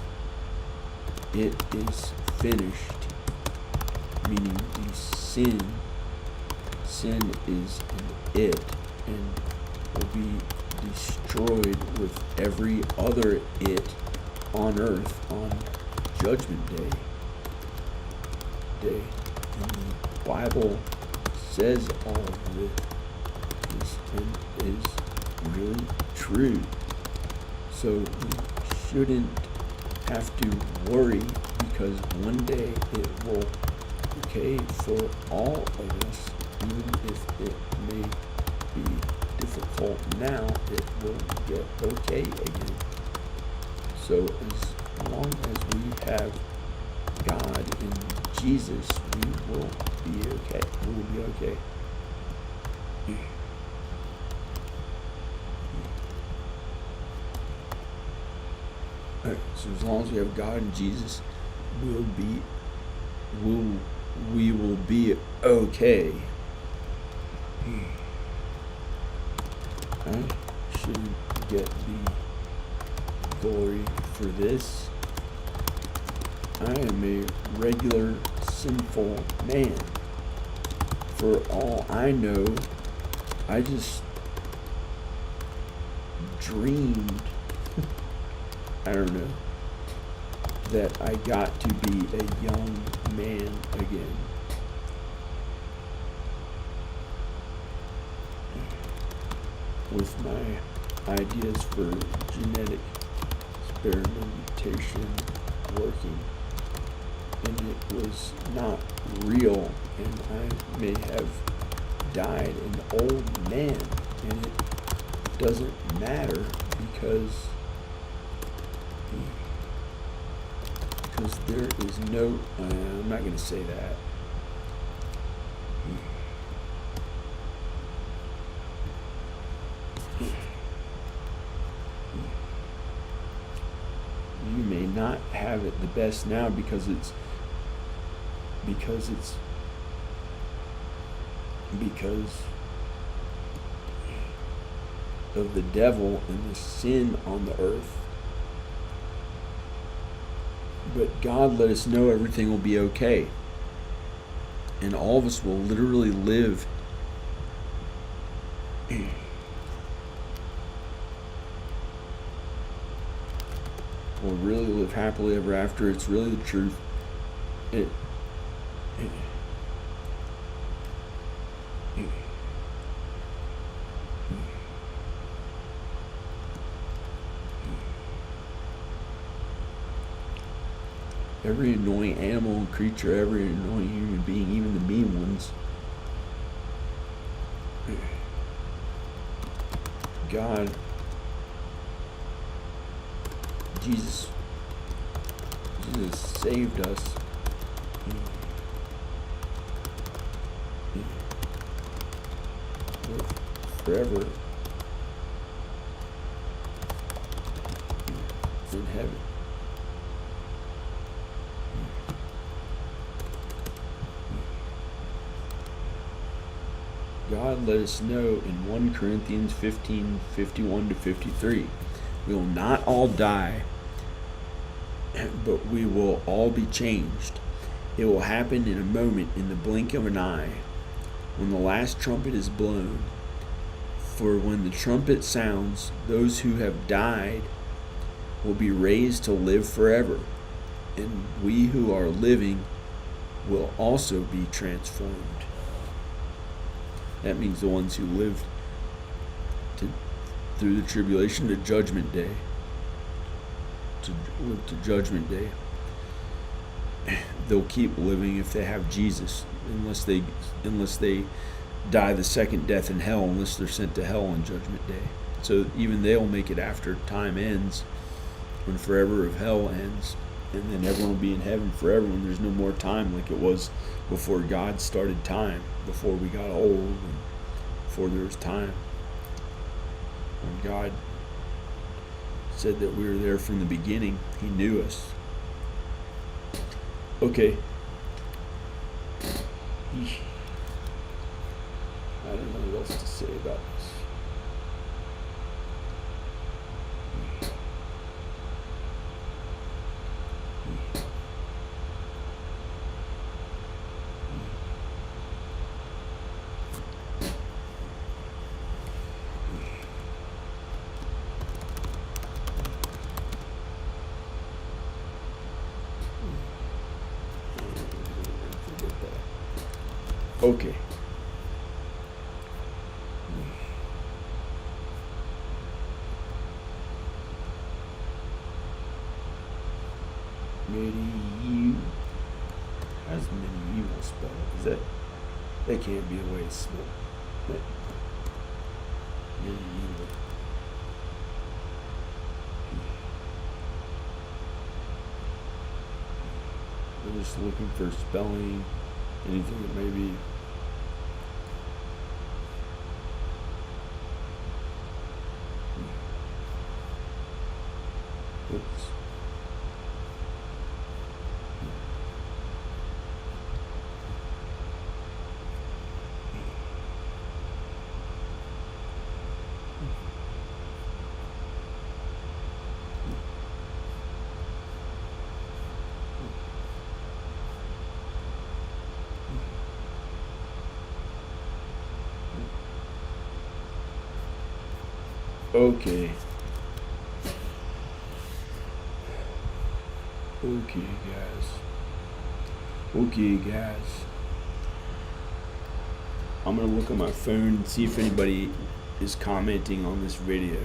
"It is finished." Meaning the sin is an it, and will be destroyed with every other it on earth on Judgment Day. And the Bible says all of this is really true. So we shouldn't have to worry, because one day it will be okay for all of us, even if it may be difficult now, it will get okay again. So as long as we have God in Jesus, we will be okay. We will be okay. Alright, so as long as we have God and Jesus, we will be okay. I shouldn't get the glory for this. I am a regular sinful man. For all I know, I just dreamed, I don't know, that I got to be a young man again. With my ideas for genetic experimentation working, and it was not real, and I may have died an old man, and it doesn't matter because there is no, I'm not going to say that. You may not have it the best now because of the devil and the sin on the earth. But God let us know everything will be okay. And all of us will literally live will really live happily ever after. It's really the truth. Every annoying animal and creature, every annoying human being, even the mean ones, God, Jesus saved us. Forever in heaven. God let us know in 1 Corinthians 15:51-53, we will not all die, but we will all be changed. It will happen in a moment, in the blink of an eye, when the last trumpet is blown. For when the trumpet sounds, those who have died will be raised to live forever, and we who are living will also be transformed. That means the ones who lived through the tribulation to Judgment Day. To Judgment Day. They'll keep living if they have Jesus, unless they die the second death in hell, unless they're sent to hell on Judgment Day. So even they'll make it after time ends, when forever of hell ends, and then everyone will be in heaven forever when there's no more time, like it was before God started time, before we got old, and before there was time. When God said that we were there from the beginning, He knew us. Okay. I don't know what else to say about this. Okay. Medieval. How's medieval spelled? Is that can't be a way to spell it. Medieval. I'm just looking for spelling, anything that maybe. Oops. Okay. Okay, guys. Okay, guys. I'm gonna look on my phone and see if anybody is commenting on this video.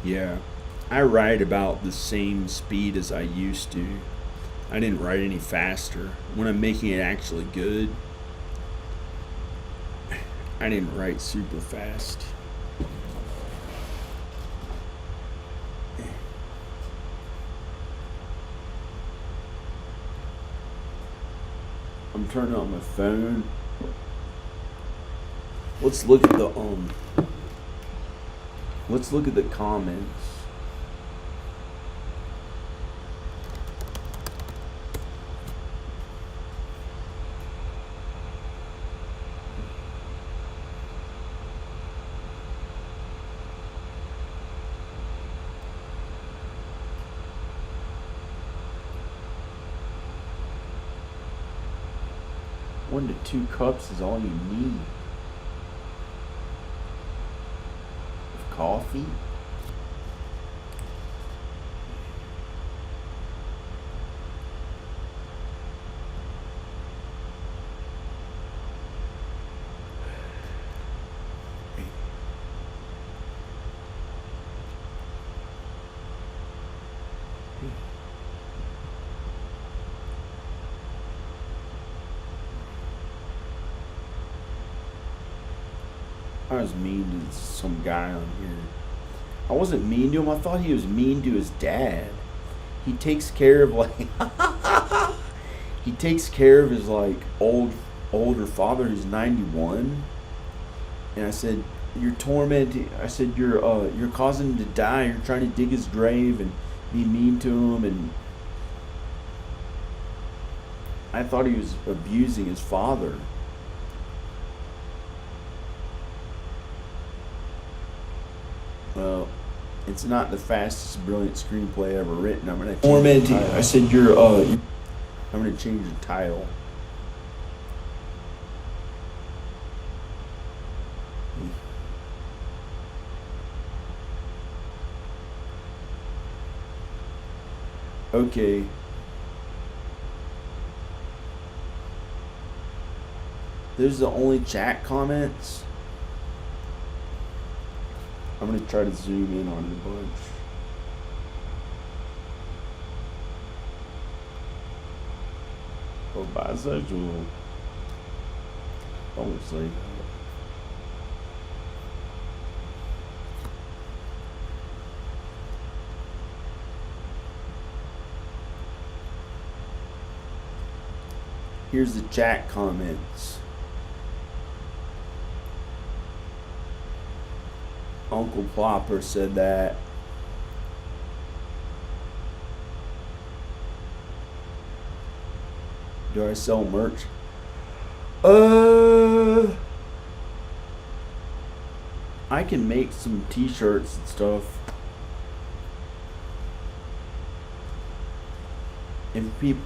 Yeah, I write about the same speed as I used to. I didn't write any faster. When I'm making it actually good, I didn't write super fast. I'm turning on my phone. Let's look at the comments. One to two cups is all you need of coffee. I was mean to some guy on here. I wasn't mean to him. I thought he was mean to his dad. He takes care of he takes care of his older father who's 91. And I said, "You're tormenting." I said, "You're causing him to die. You're trying to dig his grave and be mean to him." And I thought he was abusing his father. Well, it's not the fastest, brilliant screenplay ever written. I'm gonna torment you. I said, I'm gonna change the title. Okay. Those are the only chat comments. I'm going to try to zoom in on it a bunch. Oh, bisexual. Don't say that. Here's the chat comments. Uncle Plopper said that. Do I sell merch? I can make some t-shirts and stuff. If people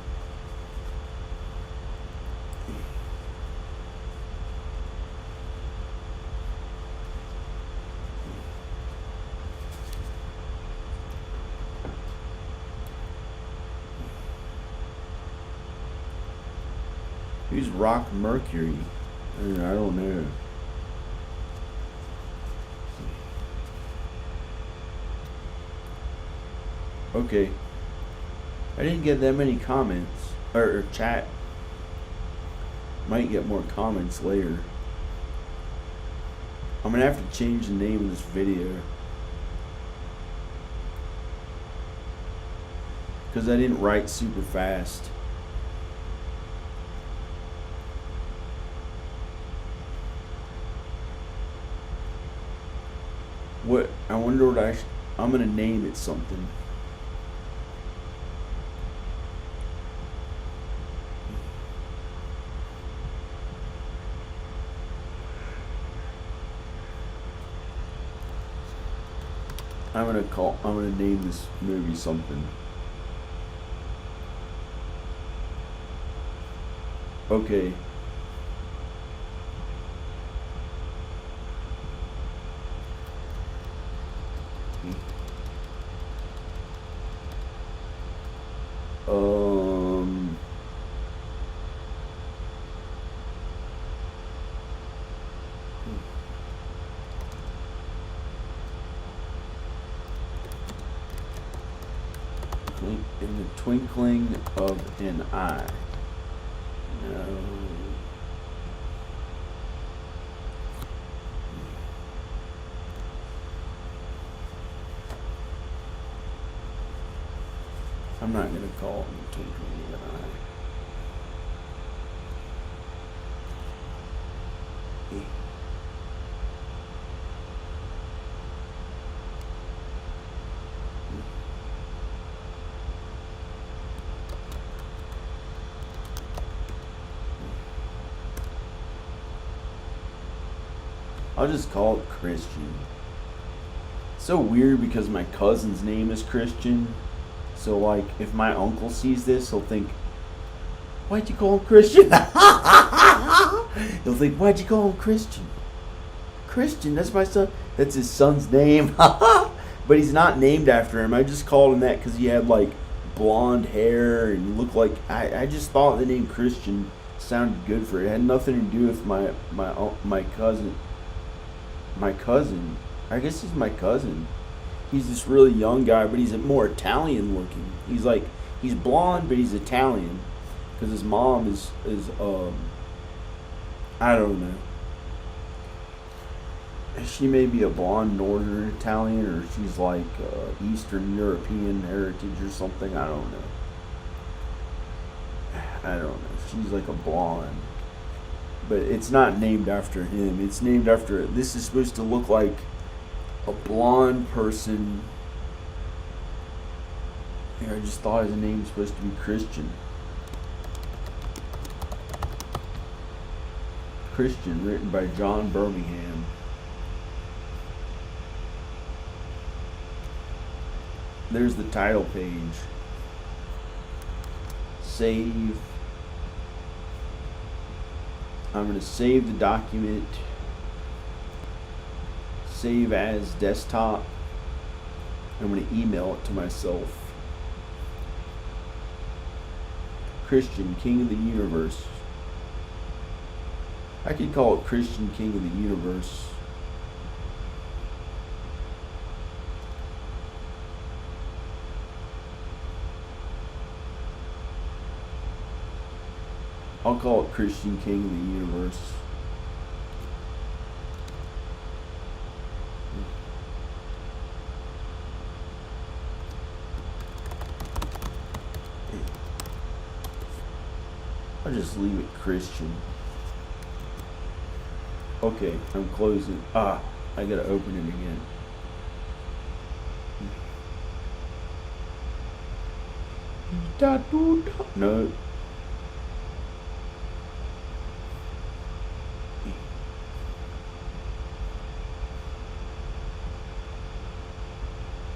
Who's Rock Mercury? I don't know. Okay. I didn't get that many comments. Or chat. Might get more comments later. I'm gonna have to change the name of this video. Because I didn't write super fast. What? I wonder what I'm gonna name it something. I'm gonna name this movie something. Okay. In the twinkling of an eye. No. I'm not going to call it in the twinkling of an eye. I'll just call it Christian. It's so weird because my cousin's name is Christian. So, like, if my uncle sees this, he'll think, why'd you call him Christian? He'll think, why'd you call him Christian? Christian, that's my son. That's his son's name. But he's not named after him. I just called him that because he had, like, blonde hair and looked like... I just thought the name Christian sounded good for it. It had nothing to do with my cousin. My cousin. I guess he's my cousin. He's this really young guy, but he's more Italian looking. He's blonde, but he's Italian. Because his mom is I don't know. She may be a blonde Northern Italian, or she's like Eastern European heritage or something. I don't know. She's like a blonde. But it's not named after him. It's named after... This is supposed to look like a blonde person. I just thought his name was supposed to be Christian. Christian, written by John Birmingham. There's the title page. Save. I'm going to save the document. Save as desktop. I'm going to email it to myself. Christian, King of the Universe. I could call it Christian, King of the Universe. I'll call it Christian, King of the Universe. I'll just leave it Christian. Okay, I'm closing. I gotta open it again. No.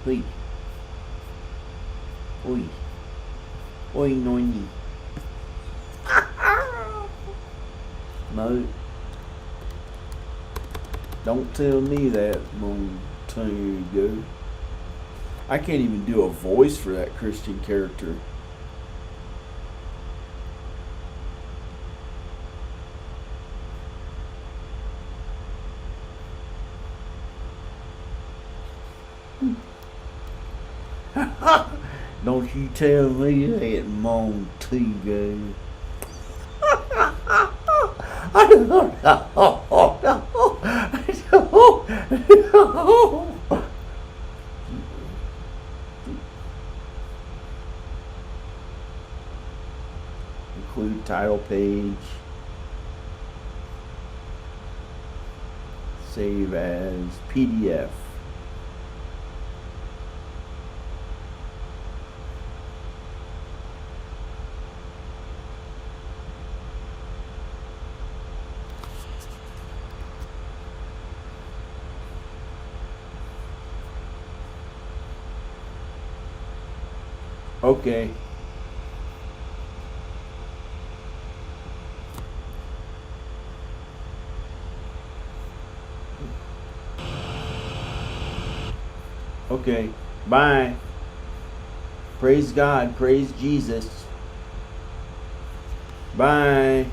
Oi. Oi. Oi, Noni. No. Don't tell me that long time ago. I can't even do a voice for that Christian character. you tell me it ain't on TV? I don't know. Include title page. Save as PDF. Okay. Okay. Bye. Praise God. Praise Jesus. Bye.